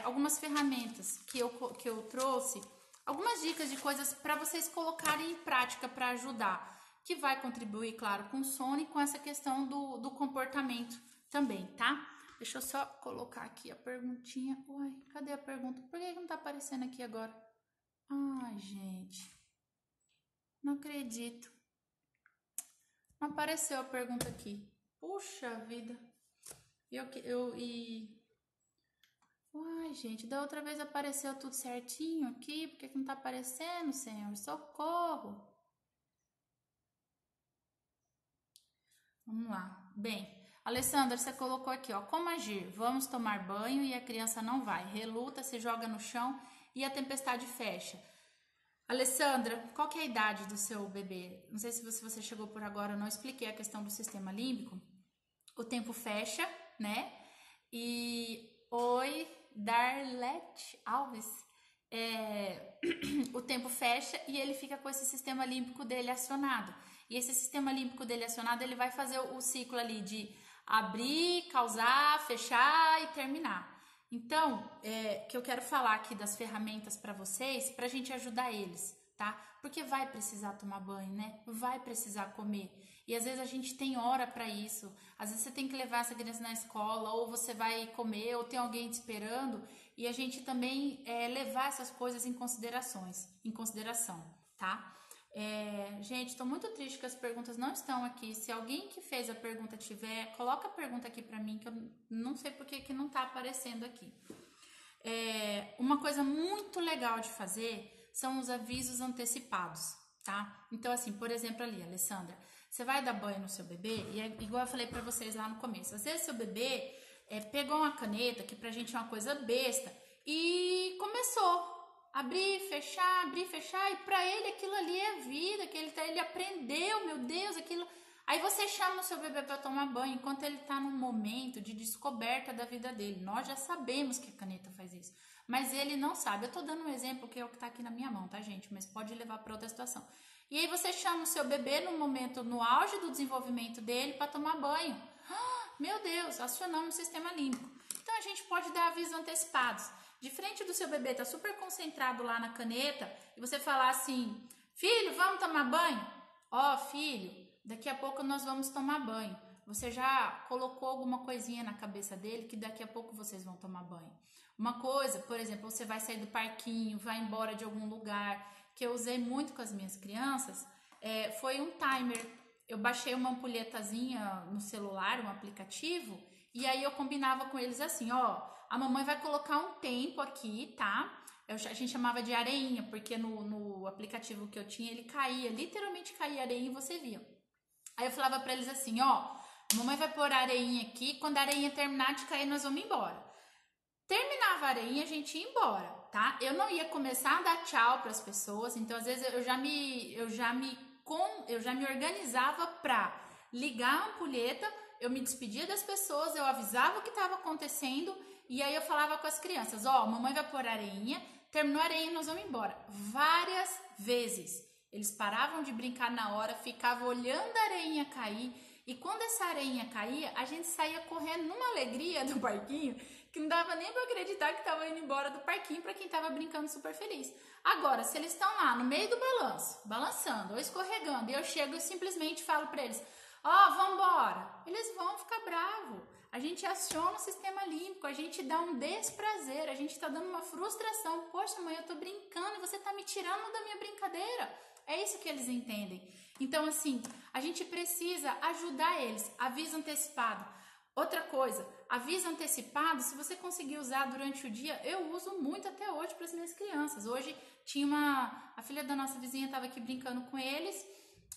algumas ferramentas que eu trouxe, algumas dicas de coisas para vocês colocarem em prática para ajudar, que vai contribuir, claro, com o sono e com essa questão do comportamento também, tá? Deixa eu só colocar aqui a perguntinha. Uai, cadê a pergunta? Por que não tá aparecendo aqui agora? Ai, gente. Não acredito. Não apareceu a pergunta aqui. Puxa vida. Uai, gente, da outra vez apareceu tudo certinho aqui. Por que não tá aparecendo, Senhor? Socorro. Vamos lá. Bem, Alessandra, você colocou aqui, ó, como agir? Vamos tomar banho e a criança não vai. Reluta, se joga no chão e a tempestade fecha. Alessandra, qual que é a idade do seu bebê? Não sei se você chegou por agora, eu não expliquei a questão do sistema límbico. O tempo fecha, né? E oi, Darlete Alves. O tempo fecha e ele fica com esse sistema límbico dele acionado. E esse sistema límbico dele acionado, ele vai fazer o ciclo ali de abrir, causar, fechar e terminar. Então, que eu quero falar aqui das ferramentas para vocês, para a gente ajudar eles, tá? Porque vai precisar tomar banho, né? Vai precisar comer. E às vezes a gente tem hora para isso. Às vezes você tem que levar essa criança na escola, ou você vai comer, ou tem alguém te esperando. E a gente também levar essas coisas em consideração, tá? Gente, estou muito triste que as perguntas não estão aqui. Se alguém que fez a pergunta tiver, coloca a pergunta aqui para mim, que eu não sei porque que não está aparecendo aqui. Uma coisa muito legal de fazer são os avisos antecipados, tá? Então, assim, por exemplo ali, Alessandra, você vai dar banho no seu bebê, e igual eu falei para vocês lá no começo, às vezes seu bebê pegou uma caneta, que pra gente é uma coisa besta, e começou abrir, fechar, e pra ele aquilo ali é vida, que ele aprendeu, meu Deus, aquilo. Aí você chama o seu bebê para tomar banho enquanto ele tá num momento de descoberta da vida dele. Nós já sabemos que a caneta faz isso, mas ele não sabe. Eu tô dando um exemplo que é o que tá aqui na minha mão, tá, gente? Mas pode levar para outra situação. E aí você chama o seu bebê no momento, no auge do desenvolvimento dele, para tomar banho. Meu Deus, acionamos o sistema límbico. Então a gente pode dar avisos antecipados. De frente do seu bebê, tá super concentrado lá na caneta, e você falar assim: filho, vamos tomar banho? Ó, filho, daqui a pouco nós vamos tomar banho. Você já colocou alguma coisinha na cabeça dele que daqui a pouco vocês vão tomar banho. Uma coisa, por exemplo, você vai sair do parquinho, vai embora de algum lugar, que eu usei muito com as minhas crianças, foi um timer. Eu baixei uma ampulhetazinha no celular, um aplicativo, e aí eu combinava com eles assim, ó, a mamãe vai colocar um tempo aqui, tá? A gente chamava de areinha, porque no aplicativo que eu tinha, ele caía, literalmente caía areinha e você via. Aí eu falava pra eles assim, ó, a mamãe vai pôr a areinha aqui, quando a areinha terminar de cair, nós vamos embora. Terminava a areinha, a gente ia embora, tá? Eu não ia começar a dar tchau pras pessoas, então às vezes eu já me organizava pra ligar a ampulheta, eu me despedia das pessoas, eu avisava o que estava acontecendo e aí eu falava com as crianças, ó, mamãe vai pôr areinha, terminou a areinha, nós vamos embora. Várias vezes. Eles paravam de brincar na hora, ficavam olhando a areinha cair e quando essa areinha caía, a gente saía correndo numa alegria do parquinho que não dava nem para acreditar que estava indo embora do parquinho para quem estava brincando super feliz. Agora, se eles estão lá no meio do balanço, balançando ou escorregando, e eu chego e simplesmente falo para eles, ó, vambora, eles vão ficar bravos. A gente aciona o sistema límbico, a gente dá um desprazer, a gente tá dando uma frustração. Poxa, mãe, eu tô brincando e você tá me tirando da minha brincadeira. É isso que eles entendem. Então, assim, a gente precisa ajudar eles. Aviso antecipado. Outra coisa, aviso antecipado, se você conseguir usar durante o dia, eu uso muito até hoje para as minhas crianças. Hoje a filha da nossa vizinha estava aqui brincando com eles,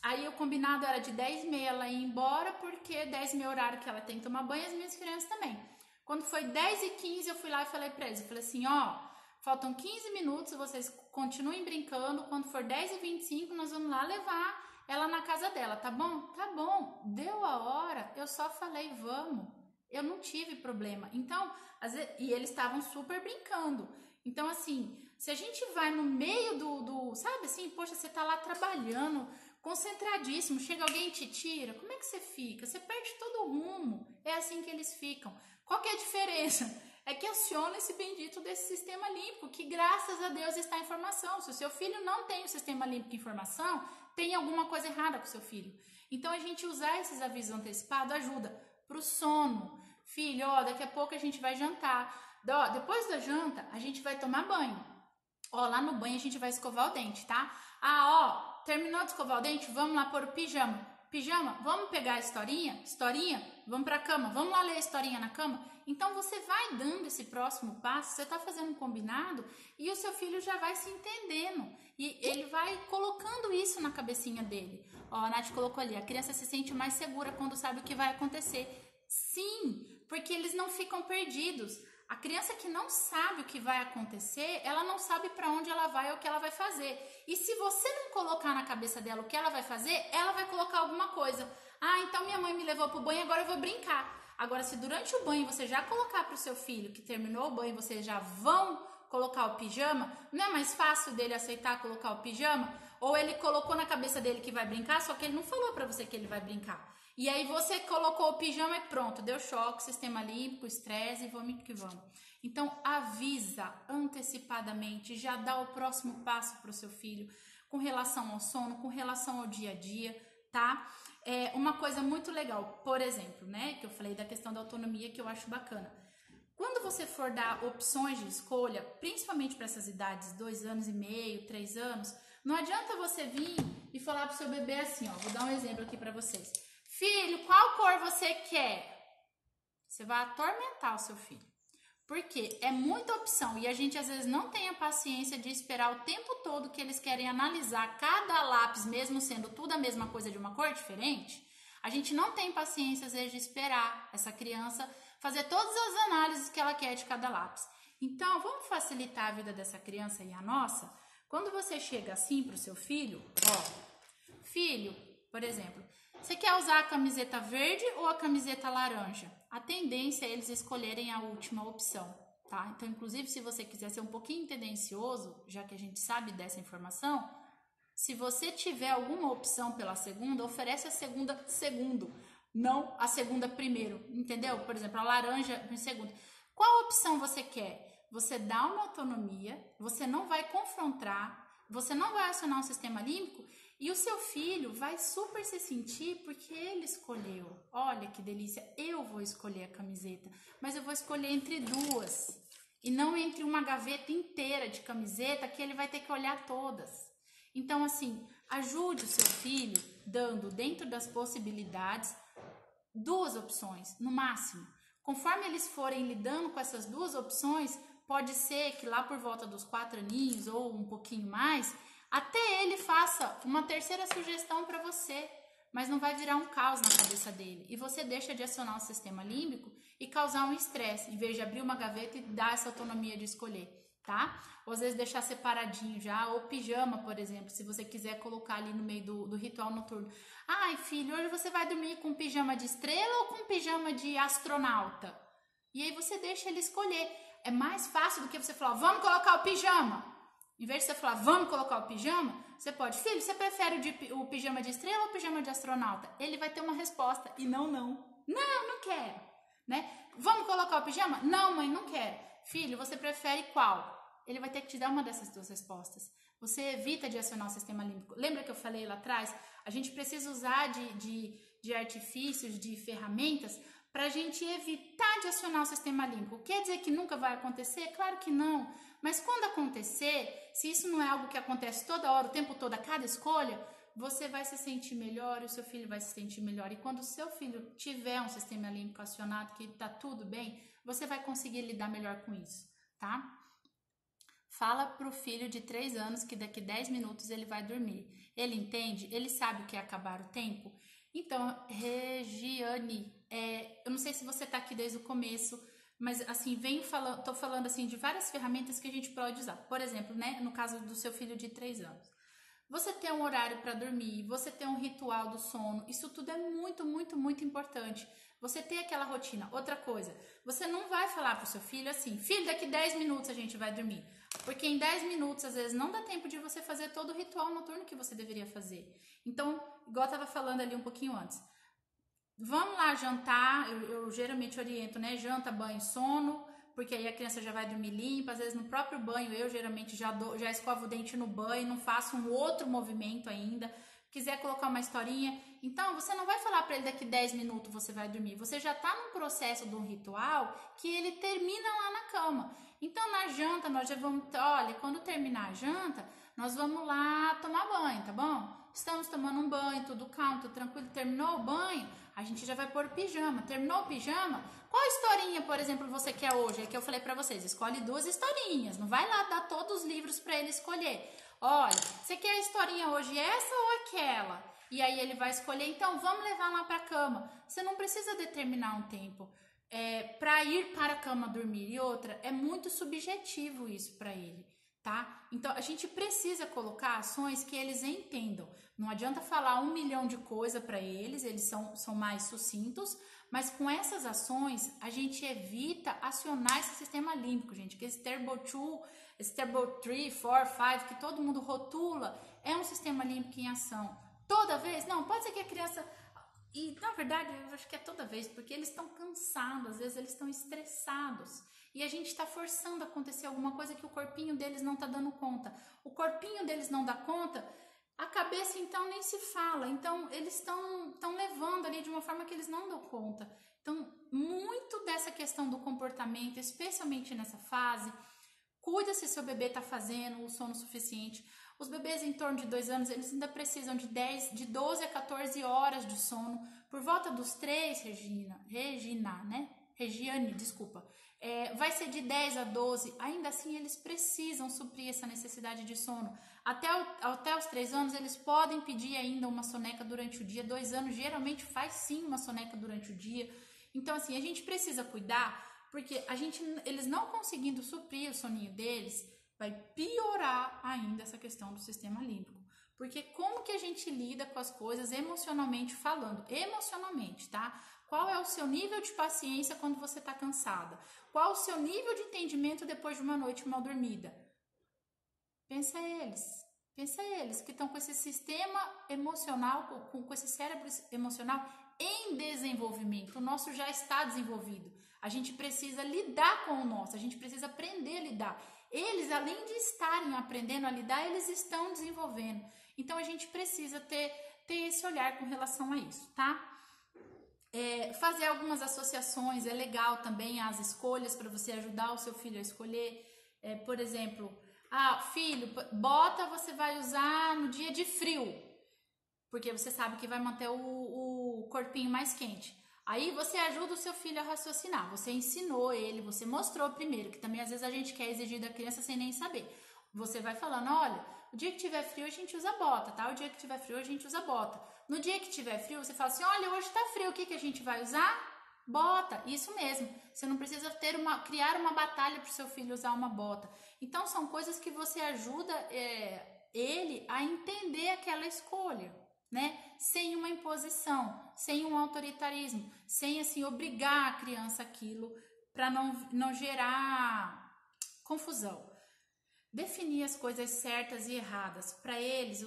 aí o combinado era de 10h30 ela ir embora, porque 10h30 é o horário que ela tem que tomar banho, as minhas crianças também. Quando foi 10h15, eu fui lá e falei para eles, eu falei assim, ó, faltam 15 minutos, vocês continuem brincando, quando for 10h25, nós vamos lá levar ela na casa dela, tá bom? Tá bom, deu a hora, eu só falei, vamos, eu não tive problema. Então, e eles estavam super brincando. Então, assim, se a gente vai no meio sabe assim, poxa, você tá lá trabalhando, concentradíssimo, chega alguém e te tira, como é que você fica? Você perde todo o rumo. É assim que eles ficam. Qual que é a diferença? É que aciona esse bendito desse sistema límbico, que graças a Deus está em formação. Se o seu filho não tem o sistema límbico em formação, tem alguma coisa errada com o seu filho. Então, a gente usar esses avisos antecipados ajuda pro sono. Filho, ó, daqui a pouco a gente vai jantar. Ó, depois da janta, a gente vai tomar banho. Ó, lá no banho a gente vai escovar o dente, tá? Ah, ó, terminou de escovar o dente? Vamos lá pôr o pijama. Pijama, vamos pegar a historinha? Historinha, vamos pra cama. Vamos lá ler a historinha na cama? Então, você vai dando esse próximo passo, você tá fazendo um combinado e o seu filho já vai se entendendo. E ele vai colocando isso na cabecinha dele. Ó, a Nath colocou ali, a criança se sente mais segura quando sabe o que vai acontecer. Sim, porque eles não ficam perdidos. A criança que não sabe o que vai acontecer, ela não sabe para onde ela vai ou o que ela vai fazer. E se você não colocar na cabeça dela o que ela vai fazer, ela vai colocar alguma coisa. Ah, então minha mãe me levou pro banho, agora eu vou brincar. Agora, se durante o banho você já colocar pro seu filho que terminou o banho, vocês já vão colocar o pijama, não é mais fácil dele aceitar colocar o pijama? Ou ele colocou na cabeça dele que vai brincar, só que ele não falou para você que ele vai brincar. E aí você colocou o pijama e pronto, deu choque, sistema límbico, estresse e vamos que vamos. Então avisa antecipadamente, já dá o próximo passo para o seu filho com relação ao sono, com relação ao dia a dia, tá? Uma coisa muito legal, por exemplo, né, que eu falei da questão da autonomia que eu acho bacana. Quando você for dar opções de escolha, principalmente para essas idades, 2 anos e meio, 3 anos, não adianta você vir e falar pro seu bebê assim, ó, vou dar um exemplo aqui para vocês. Filho, qual cor você quer? Você vai atormentar o seu filho. Porque é muita opção e a gente às vezes não tem a paciência de esperar o tempo todo que eles querem analisar cada lápis, mesmo sendo tudo a mesma coisa de uma cor diferente. A gente não tem paciência às vezes de esperar essa criança fazer todas as análises que ela quer de cada lápis. Então, vamos facilitar a vida dessa criança e a nossa? Quando você chega assim para o seu filho, ó, filho, por exemplo, você quer usar a camiseta verde ou a camiseta laranja? A tendência é eles escolherem a última opção, tá? Então, inclusive, se você quiser ser um pouquinho tendencioso, já que a gente sabe dessa informação, se você tiver alguma opção pela segunda, oferece a segunda segundo, não a segunda primeiro, entendeu? Por exemplo, a laranja em segundo. Qual opção você quer? Você dá uma autonomia, você não vai confrontar, você não vai acionar um sistema límbico e o seu filho vai super se sentir porque ele escolheu. Olha que delícia, eu vou escolher a camiseta, mas eu vou escolher entre duas e não entre uma gaveta inteira de camiseta que ele vai ter que olhar todas. Então, assim, ajude o seu filho dando dentro das possibilidades 2 opções, no máximo. Conforme eles forem lidando com essas 2 opções, pode ser que lá por volta dos 4 aninhos ou um pouquinho mais, até ele faça uma terceira sugestão para você, mas não vai virar um caos na cabeça dele. E você deixa de acionar o sistema límbico e causar um estresse, em vez de abrir uma gaveta e dar essa autonomia de escolher, tá? Ou às vezes deixar separadinho já, ou pijama, por exemplo, se você quiser colocar ali no meio do ritual noturno. Ai, filho, hoje você vai dormir com pijama de estrela ou com pijama de astronauta? E aí você deixa ele escolher. É mais fácil do que você falar, vamos colocar o pijama. Em vez de você falar, vamos colocar o pijama, você pode, filho, você prefere o pijama de estrela ou o pijama de astronauta? Ele vai ter uma resposta, e não. Não quero, né? Vamos colocar o pijama? Não, mãe, não quero. Filho, você prefere qual? Ele vai ter que te dar uma dessas 2 respostas. Você evita de acionar o sistema límbico. Lembra que eu falei lá atrás? A gente precisa usar de artifícios, de ferramentas, para a gente evitar de acionar o sistema límbico. Quer dizer que nunca vai acontecer? Claro que não. Mas quando acontecer, se isso não é algo que acontece toda hora, o tempo todo, a cada escolha, você vai se sentir melhor e o seu filho vai se sentir melhor. E quando o seu filho tiver um sistema límbico acionado, que está tudo bem, você vai conseguir lidar melhor com isso, tá? Fala pro filho de 3 anos que daqui 10 minutos ele vai dormir. Ele entende? Ele sabe o que é acabar o tempo? Então, Regiane, eu não sei se você tá aqui desde o começo, mas assim, tô falando assim de várias ferramentas que a gente pode usar. Por exemplo, né, no caso do seu filho de 3 anos. você ter um horário para dormir, você ter um ritual do sono, isso tudo é muito, muito, muito importante. Você ter aquela rotina. Outra coisa, você não vai falar pro seu filho assim, filho, daqui 10 minutos a gente vai dormir. Porque em 10 minutos, às vezes, não dá tempo de você fazer todo o ritual noturno que você deveria fazer. Então, igual eu tava falando ali um pouquinho antes, vamos lá jantar, eu geralmente oriento, né? Janta, banho, sono, porque aí a criança já vai dormir limpa. Às vezes no próprio banho eu geralmente já escovo o dente no banho, não faço um outro movimento ainda. Quiser colocar uma historinha, então você não vai falar para ele daqui 10 minutos você vai dormir. Você já tá num processo de um ritual que ele termina lá na cama. Então na janta nós já vamos, olha, quando terminar a janta, nós vamos lá tomar banho, tá bom? Estamos tomando um banho, tudo calmo, tudo tranquilo. Terminou o banho, a gente já vai pôr o pijama. Terminou o pijama? Qual historinha, por exemplo, você quer hoje? É que eu falei pra vocês, escolhe 2 historinhas. Não vai lá dar todos os livros pra ele escolher. Olha, você quer a historinha hoje essa ou aquela? E aí ele vai escolher, então vamos levar lá pra cama. Você não precisa determinar um tempo para ir para a cama dormir. E outra, é muito subjetivo isso pra ele. Tá? Então a gente precisa colocar ações que eles entendam. Não adianta falar 1 milhão de coisas para eles são mais sucintos, mas com essas ações a gente evita acionar esse sistema límbico, gente. Que esse Turbo 2, esse Turbo 3, 4, 5, que todo mundo rotula, é um sistema límbico em ação. Toda vez? Não, pode ser que a criança. E na verdade eu acho que é toda vez, porque eles estão cansados, às vezes eles estão estressados. E a gente está forçando a acontecer alguma coisa que o corpinho deles não está dando conta. O corpinho deles não dá conta, a cabeça então nem se fala. Então eles estão levando ali de uma forma que eles não dão conta. Então muito dessa questão do comportamento, especialmente nessa fase, cuida se seu bebê está fazendo o sono suficiente. Os bebês em torno de 2 anos, eles ainda precisam de 12 a 14 horas de sono. Por volta dos 3, Regiane, desculpa. Vai ser de 10 a 12, ainda assim eles precisam suprir essa necessidade de sono. Até os 3 anos eles podem pedir ainda uma soneca durante o dia, 2 anos geralmente faz sim uma soneca durante o dia. Então assim, a gente precisa cuidar, porque eles não conseguindo suprir o soninho deles, vai piorar ainda essa questão do sistema límbico. Porque como que a gente lida com as coisas emocionalmente falando? Emocionalmente, tá? Qual é o seu nível de paciência quando você está cansada? Qual o seu nível de entendimento depois de uma noite mal dormida? Pensa eles que estão com esse sistema emocional, com esse cérebro emocional em desenvolvimento. O nosso já está desenvolvido. A gente precisa lidar com o nosso, a gente precisa aprender a lidar. Eles, além de estarem aprendendo a lidar, eles estão desenvolvendo. Então a gente precisa ter esse olhar com relação a isso, tá? Fazer algumas associações é legal também, as escolhas para você ajudar o seu filho a escolher. Por exemplo, filho, bota você vai usar no dia de frio, porque você sabe que vai manter o corpinho mais quente. Aí você ajuda o seu filho a raciocinar, você ensinou ele, você mostrou primeiro, que também às vezes a gente quer exigir da criança sem nem saber. Você vai falando, olha, o dia que tiver frio a gente usa bota, tá? O dia que tiver frio a gente usa bota. No dia que tiver frio, você fala assim, olha, hoje tá frio, o que a gente vai usar? Bota, isso mesmo. Você não precisa criar uma batalha para o seu filho usar uma bota. Então são coisas que você ajuda ele a entender aquela escolha, né? Sem uma imposição, sem um autoritarismo, sem assim obrigar a criança aquilo para não gerar confusão. Definir as coisas certas e erradas para eles,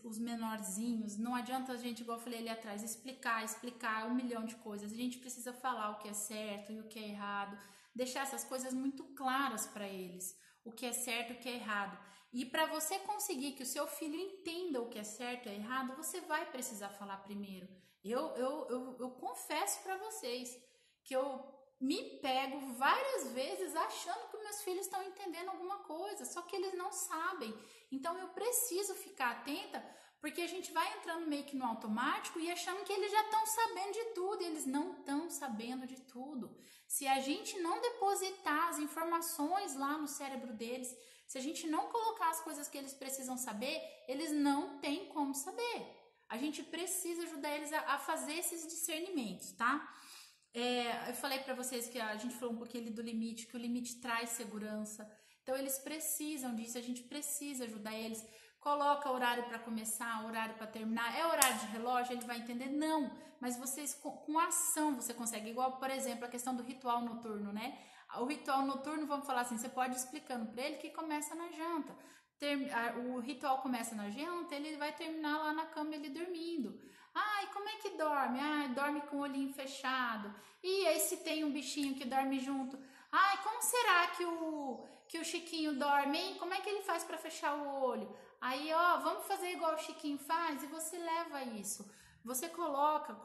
os menorzinhos. Não adianta a gente, igual eu falei ali atrás, explicar 1 milhão de coisas. A gente precisa falar o que é certo e o que é errado, deixar essas coisas muito claras para eles, o que é certo e o que é errado. E para você conseguir que o seu filho entenda o que é certo e errado, você vai precisar falar primeiro. Eu confesso para vocês que eu me pego várias vezes achando que meus filhos estão entendendo alguma coisa, só que eles não sabem. Então eu preciso ficar atenta, porque a gente vai entrando meio que no automático e achando que eles já estão sabendo de tudo, e eles não estão sabendo de tudo. Se a gente não depositar as informações lá no cérebro deles, se a gente não colocar as coisas que eles precisam saber, eles não têm como saber. A gente precisa ajudar eles a fazer esses discernimentos, tá? Eu falei para vocês que a gente falou um pouquinho ali do limite, que o limite traz segurança. Então eles precisam disso, a gente precisa ajudar eles. coloca horário para começar, horário para terminar, é horário de relógio, ele vai entender? Não, mas vocês com ação você consegue, igual, por exemplo, a questão do ritual noturno, né? O ritual noturno, vamos falar assim, você pode ir explicando para ele que começa na janta. O ritual começa na janta, ele vai terminar lá na cama, ele dormindo. Ai, como é que dorme? Ai, dorme com o olhinho fechado. E aí se tem um bichinho que dorme junto? Ai, como será que o Chiquinho dorme, hein? Como é que ele faz para fechar o olho? Aí, ó, vamos fazer igual o Chiquinho faz, e você leva isso. Você coloca,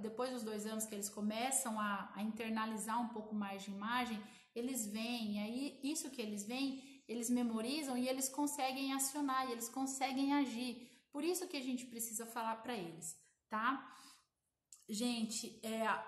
depois dos 2 anos que eles começam a internalizar um pouco mais de imagem, eles veem, aí isso que eles veem, eles memorizam e eles conseguem acionar, e eles conseguem agir. Por isso que a gente precisa falar para eles, tá? Gente,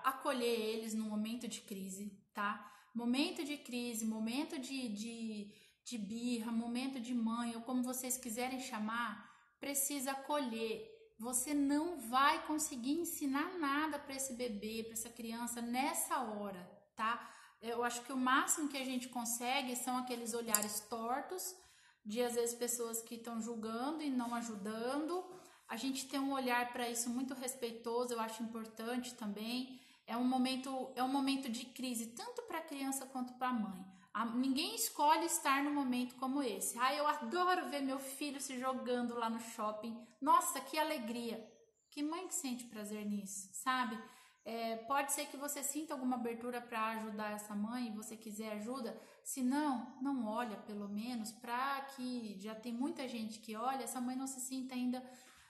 acolher eles no momento de crise, tá? Momento de crise, momento de birra, momento de mãe, ou como vocês quiserem chamar, precisa acolher. Você não vai conseguir ensinar nada para esse bebê, para essa criança nessa hora, tá? Eu acho que o máximo que a gente consegue são aqueles olhares tortos de às vezes pessoas que estão julgando e não ajudando. A gente tem um olhar para isso muito respeitoso, eu acho importante também. É um momento de crise, tanto para a criança quanto para a mãe. Ninguém escolhe estar num momento como esse. Eu adoro ver meu filho se jogando lá no shopping. Nossa, que alegria! Que mãe que sente prazer nisso, sabe? Pode ser que você sinta alguma abertura para ajudar essa mãe e você quiser ajuda. Se não, não olha pelo menos para que já tem muita gente que olha, essa mãe não se sinta ainda,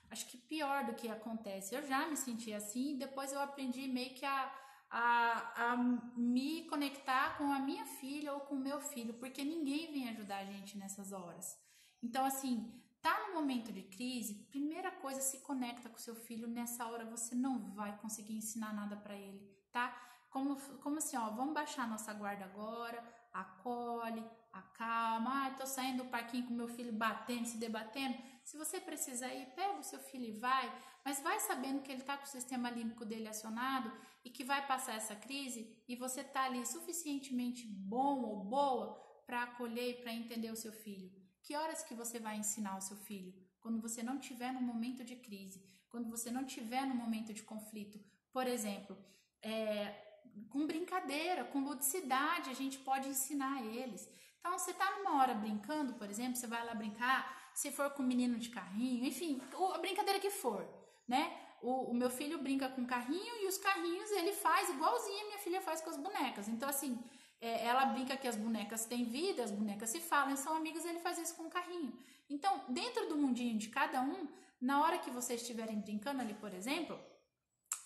acho que pior do que acontece. Eu já me senti assim e depois eu aprendi meio que a me conectar com a minha filha ou com o meu filho, porque ninguém vem ajudar a gente nessas horas. Então, assim, tá no momento de crise, primeira coisa, se conecta com seu filho. Nessa hora você não vai conseguir ensinar nada para ele, tá? Como assim, ó, vamos baixar nossa guarda agora, acolhe, acalma. Tô saindo do parquinho com meu filho batendo, se debatendo. Se você precisar ir, pega o seu filho e vai, mas vai sabendo que ele tá com o sistema límbico dele acionado e que vai passar essa crise e você tá ali suficientemente bom ou boa para acolher e para entender o seu filho. Que horas que você vai ensinar o seu filho? Quando você não tiver no momento de crise, quando você não tiver no momento de conflito. Por exemplo, com brincadeira, com ludicidade, a gente pode ensinar eles. Então, você tá numa hora brincando, por exemplo, você vai lá brincar, se for com um menino de carrinho, enfim, a brincadeira que for, né? O meu filho brinca com carrinho e os carrinhos ele faz igualzinho a minha filha faz com as bonecas. Então, assim, ela brinca que as bonecas têm vida, as bonecas se falam, são amigas, ele faz isso com o carrinho. Então, dentro do mundinho de cada um, na hora que vocês estiverem brincando ali, por exemplo,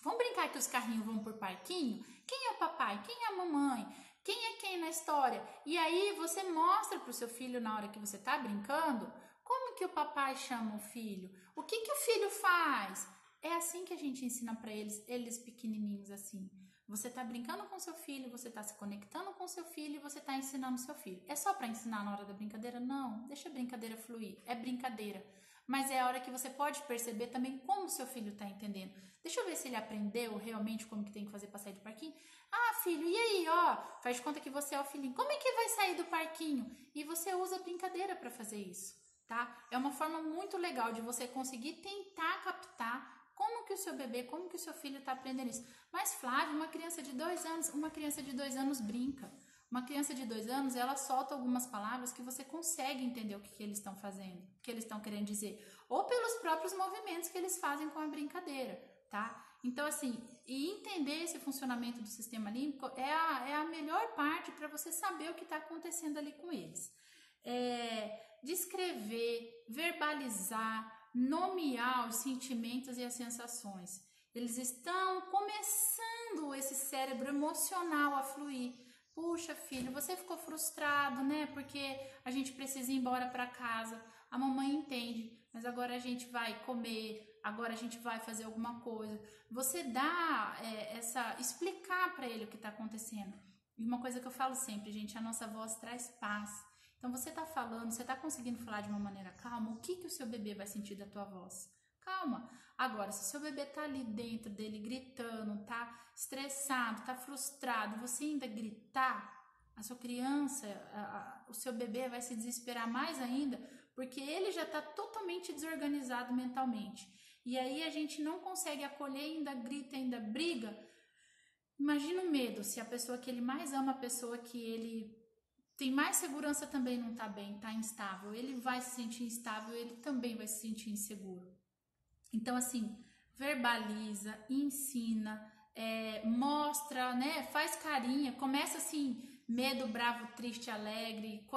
vamos brincar que os carrinhos vão por parquinho? Quem é o papai? Quem é a mamãe? Quem é quem na história? E aí você mostra para o seu filho na hora que você está brincando como que o papai chama o filho, o que o filho faz. É assim que a gente ensina para eles pequenininhos assim. Você está brincando com seu filho, você está se conectando com seu filho e você está ensinando seu filho. É só para ensinar na hora da brincadeira? Não, deixa a brincadeira fluir, é brincadeira. Mas é a hora que você pode perceber também como o seu filho está entendendo. Deixa eu ver se ele aprendeu realmente como que tem que fazer para sair do parquinho. Ah, filho, e aí, ó, faz de conta que você é o filhinho. Como é que vai sair do parquinho? E você usa a brincadeira para fazer isso, tá? É uma forma muito legal de você conseguir tentar captar como que o seu bebê, como que o seu filho está aprendendo isso. Mas, Flávia, uma criança de 2 anos brinca. Uma criança de 2 anos, ela solta algumas palavras que você consegue entender o que eles estão fazendo, o que eles estão querendo dizer. Ou pelos próprios movimentos que eles fazem com a brincadeira, tá? Então, assim, e entender esse funcionamento do sistema límbico é a melhor parte para você saber o que está acontecendo ali com eles. Descrever, verbalizar, nomear os sentimentos e as sensações. Eles estão começando esse cérebro emocional a fluir. Puxa, filho, você ficou frustrado, né? Porque a gente precisa ir embora para casa. A mamãe entende, mas agora a gente vai comer, agora a gente vai fazer alguma coisa. Você dá explicar para ele o que está acontecendo. E uma coisa que eu falo sempre, gente, a nossa voz traz paz. Então você está falando, você está conseguindo falar de uma maneira calma, o que o seu bebê vai sentir da tua voz? Calma. Agora, se o seu bebê tá ali dentro dele gritando, tá estressado, tá frustrado, você ainda gritar, a sua criança, o seu bebê vai se desesperar mais ainda, porque ele já está totalmente desorganizado mentalmente. E aí a gente não consegue acolher, ainda grita, ainda briga. Imagina o medo, se a pessoa que ele mais ama, a pessoa que ele tem mais segurança também não tá bem, tá instável. Ele vai se sentir instável, ele também vai se sentir inseguro. Então, assim, verbaliza, ensina, mostra, né? Faz carinha, começa assim, medo, bravo, triste, alegre,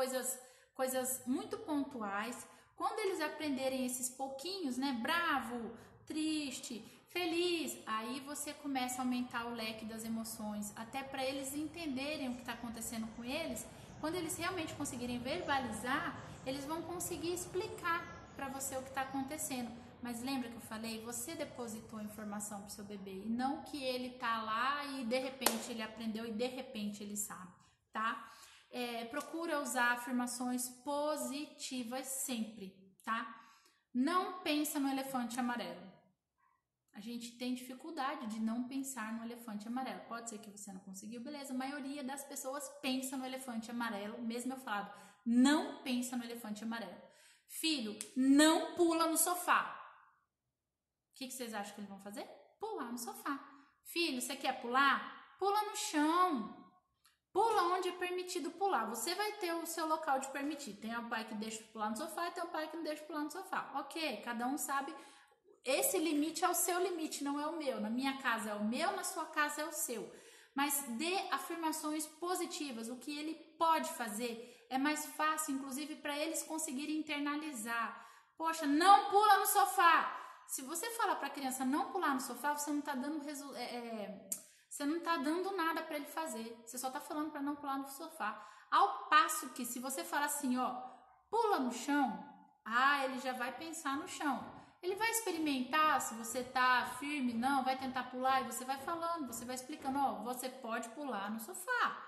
coisas muito pontuais. Quando eles aprenderem esses pouquinhos, né? Bravo, triste, feliz, aí você começa a aumentar o leque das emoções, até para eles entenderem o que está acontecendo com eles. Quando eles realmente conseguirem verbalizar, eles vão conseguir explicar para você o que está acontecendo. Mas lembra que eu falei? Você depositou a informação para o seu bebê e não que ele tá lá e de repente ele aprendeu e de repente ele sabe, tá? Procura usar afirmações positivas sempre, tá? Não pensa no elefante amarelo. A gente tem dificuldade de não pensar no elefante amarelo. Pode ser que você não conseguiu, beleza. A maioria das pessoas pensa no elefante amarelo, mesmo eu falado, não pensa no elefante amarelo. Filho, não pula no sofá. O que vocês acham que eles vão fazer? Pular no sofá. Filho, você quer pular? Pula no chão. Pula onde é permitido pular. Você vai ter o seu local de permitir. Tem um pai que deixa pular no sofá e tem um pai que não deixa pular no sofá. Ok, cada um sabe. Esse limite é o seu limite, não é o meu. Na minha casa é o meu, na sua casa é o seu. Mas dê afirmações positivas. O que ele pode fazer é mais fácil, inclusive, para eles conseguirem internalizar. Poxa, não pula no sofá. Se você falar para a criança não pular no sofá, você não está dando você não está dando nada para ele fazer. Você só está falando para não pular no sofá. Ao passo que se você falar assim, ó, pula no chão, ele já vai pensar no chão. Ele vai experimentar se você tá firme, não, vai tentar pular e você vai falando, você vai explicando, ó, você pode pular no sofá.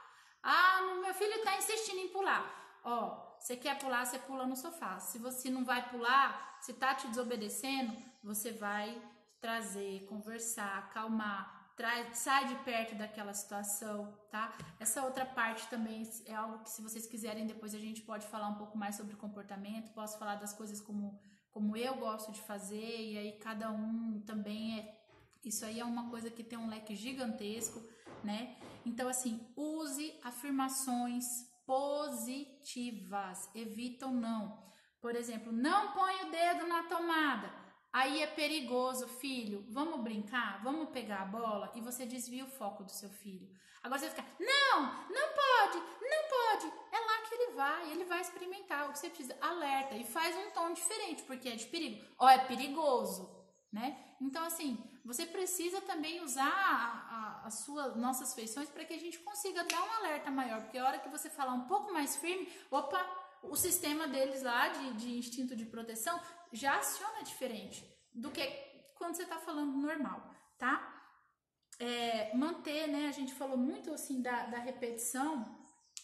Meu filho tá insistindo em pular. Ó, você quer pular, você pula no sofá. Se você não vai pular, se tá te desobedecendo, você vai trazer, conversar, acalmar, sai de perto daquela situação, tá? Essa outra parte também é algo que, se vocês quiserem, depois a gente pode falar um pouco mais sobre comportamento, posso falar das coisas como eu gosto de fazer, e aí cada um também isso aí é uma coisa que tem um leque gigantesco, né? Então, assim, use afirmações positivas, evita o não. Por exemplo, não põe o dedo na tomada, aí é perigoso, filho, vamos brincar, vamos pegar a bola, e você desvia o foco do seu filho. Agora você vai ficar, não pode, é lá que ele vai experimentar, o que você precisa, alerta, e faz um tom diferente, porque é de perigo, é perigoso, né? Então, assim, você precisa também usar nossas feições para que a gente consiga dar um alerta maior, porque a hora que você falar um pouco mais firme, o sistema deles lá de instinto de proteção já aciona diferente do que quando você está falando normal, tá? Manter, né? A gente falou muito assim da repetição,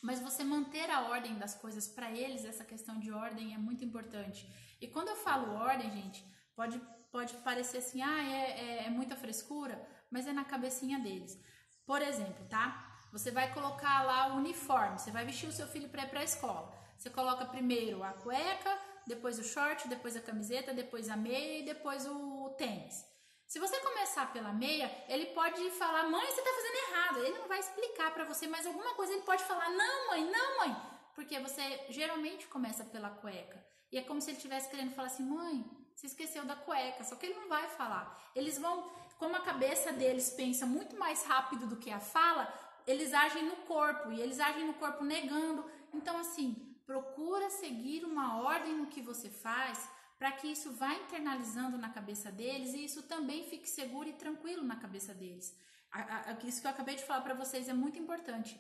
mas você manter a ordem das coisas para eles, essa questão de ordem é muito importante. E quando eu falo ordem, gente, pode parecer assim, é muita frescura, mas é na cabecinha deles. Por exemplo, tá? Você vai colocar lá o uniforme, você vai vestir o seu filho para ir para a escola. Você coloca primeiro a cueca, depois o short, depois a camiseta, depois a meia e depois o tênis. Se você começar pela meia, ele pode falar, mãe, você tá fazendo errado. Ele não vai explicar pra você, mas alguma coisa ele pode falar, não, mãe. Porque você geralmente começa pela cueca. E é como se ele estivesse querendo falar assim, mãe, você esqueceu da cueca. Só que ele não vai falar. Eles vão, como a cabeça deles pensa muito mais rápido do que a fala, eles agem no corpo. E eles agem no corpo negando. Então, assim, procura seguir uma ordem no que você faz, para que isso vá internalizando na cabeça deles e isso também fique seguro e tranquilo na cabeça deles. Isso que eu acabei de falar para vocês é muito importante.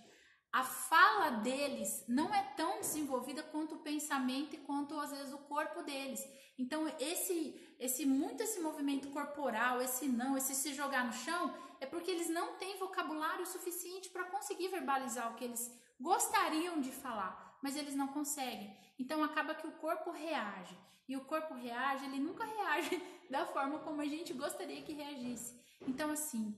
A fala deles não é tão desenvolvida quanto o pensamento e quanto, às vezes, o corpo deles. Então, esse movimento corporal, esse se jogar no chão, é porque eles não têm vocabulário suficiente para conseguir verbalizar o que eles gostariam de falar, mas eles não conseguem. Então, acaba que o corpo reage. E o corpo reage, ele nunca reage da forma como a gente gostaria que reagisse. Então, assim,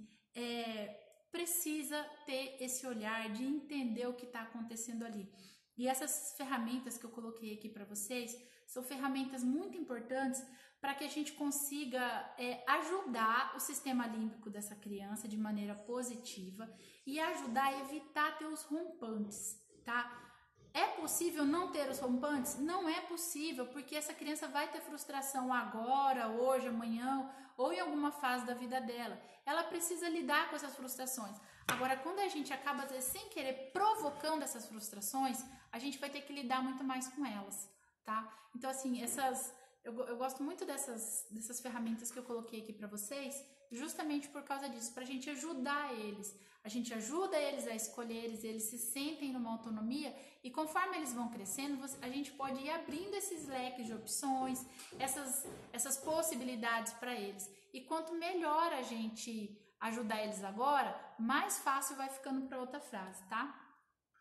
precisa ter esse olhar de entender o que está acontecendo ali. E essas ferramentas que eu coloquei aqui para vocês são ferramentas muito importantes para que a gente consiga ajudar o sistema límbico dessa criança de maneira positiva e ajudar a evitar ter os rompantes, tá? É possível não ter os rompantes? Não é possível, porque essa criança vai ter frustração agora, hoje, amanhã ou em alguma fase da vida dela. Ela precisa lidar com essas frustrações. Agora, quando a gente acaba, às vezes, sem querer, provocando essas frustrações, a gente vai ter que lidar muito mais com elas, tá? Então, assim, eu gosto muito dessas ferramentas que eu coloquei aqui para vocês, justamente por causa disso, para a gente ajudar eles. A gente ajuda eles a escolher, eles se sentem numa autonomia e conforme eles vão crescendo, a gente pode ir abrindo esses leques de opções, essas possibilidades para eles. E quanto melhor a gente ajudar eles agora, mais fácil vai ficando para outra frase, tá?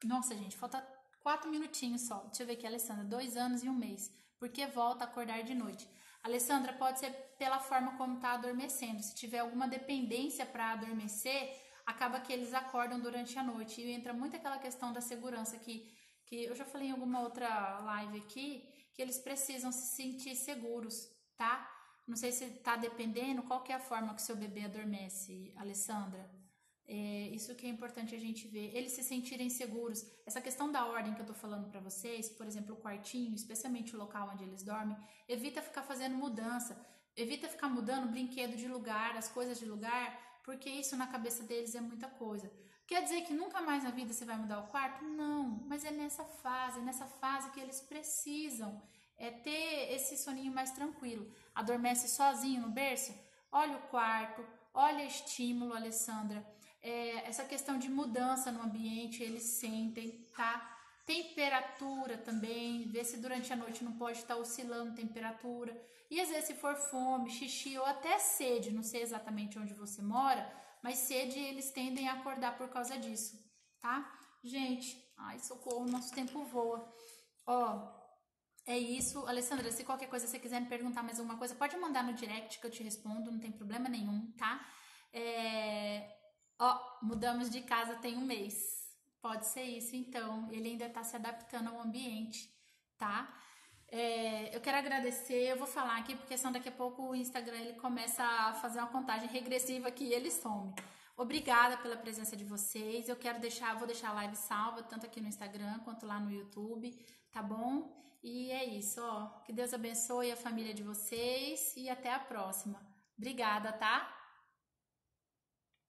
Nossa, gente, falta 4 minutinhos só. Deixa eu ver aqui, Alessandra, 2 anos e 1 mês. Por que volta a acordar de noite? Alessandra, pode ser pela forma como tá adormecendo. Se tiver alguma dependência para adormecer, acaba que eles acordam durante a noite. E entra muito aquela questão da segurança que eu já falei em alguma outra live aqui, que eles precisam se sentir seguros, tá? Não sei se tá dependendo, qual que é a forma que seu bebê adormece, Alessandra? Isso que é importante a gente ver, eles se sentirem seguros. Essa questão da ordem que eu tô falando para vocês, por exemplo, o quartinho, especialmente o local onde eles dormem, evita ficar fazendo mudança, evita ficar mudando brinquedo de lugar, as coisas de lugar, porque isso na cabeça deles é muita coisa. Quer dizer que nunca mais na vida você vai mudar o quarto? Não, mas é nessa fase que eles precisam ter esse soninho mais tranquilo. Adormece sozinho no berço? Olha o quarto, olha estímulo, Alessandra. Essa questão de mudança no ambiente, eles sentem, tá? Temperatura também, ver se durante a noite não pode estar oscilando temperatura. E às vezes se for fome, xixi ou até sede, não sei exatamente onde você mora, mas sede eles tendem a acordar por causa disso, tá? Gente, ai socorro, nosso tempo voa. Ó, é isso. Alessandra, se qualquer coisa você quiser me perguntar mais alguma coisa, pode mandar no direct que eu te respondo, não tem problema nenhum, tá? Mudamos de casa tem 1 mês. Pode ser isso, então. Ele ainda tá se adaptando ao ambiente, tá? Eu quero agradecer, eu vou falar aqui, porque senão daqui a pouco o Instagram ele começa a fazer uma contagem regressiva aqui e ele some. Obrigada pela presença de vocês. Vou deixar a live salva, tanto aqui no Instagram quanto lá no YouTube, tá bom? E é isso, ó. Que Deus abençoe a família de vocês e até a próxima. Obrigada, tá?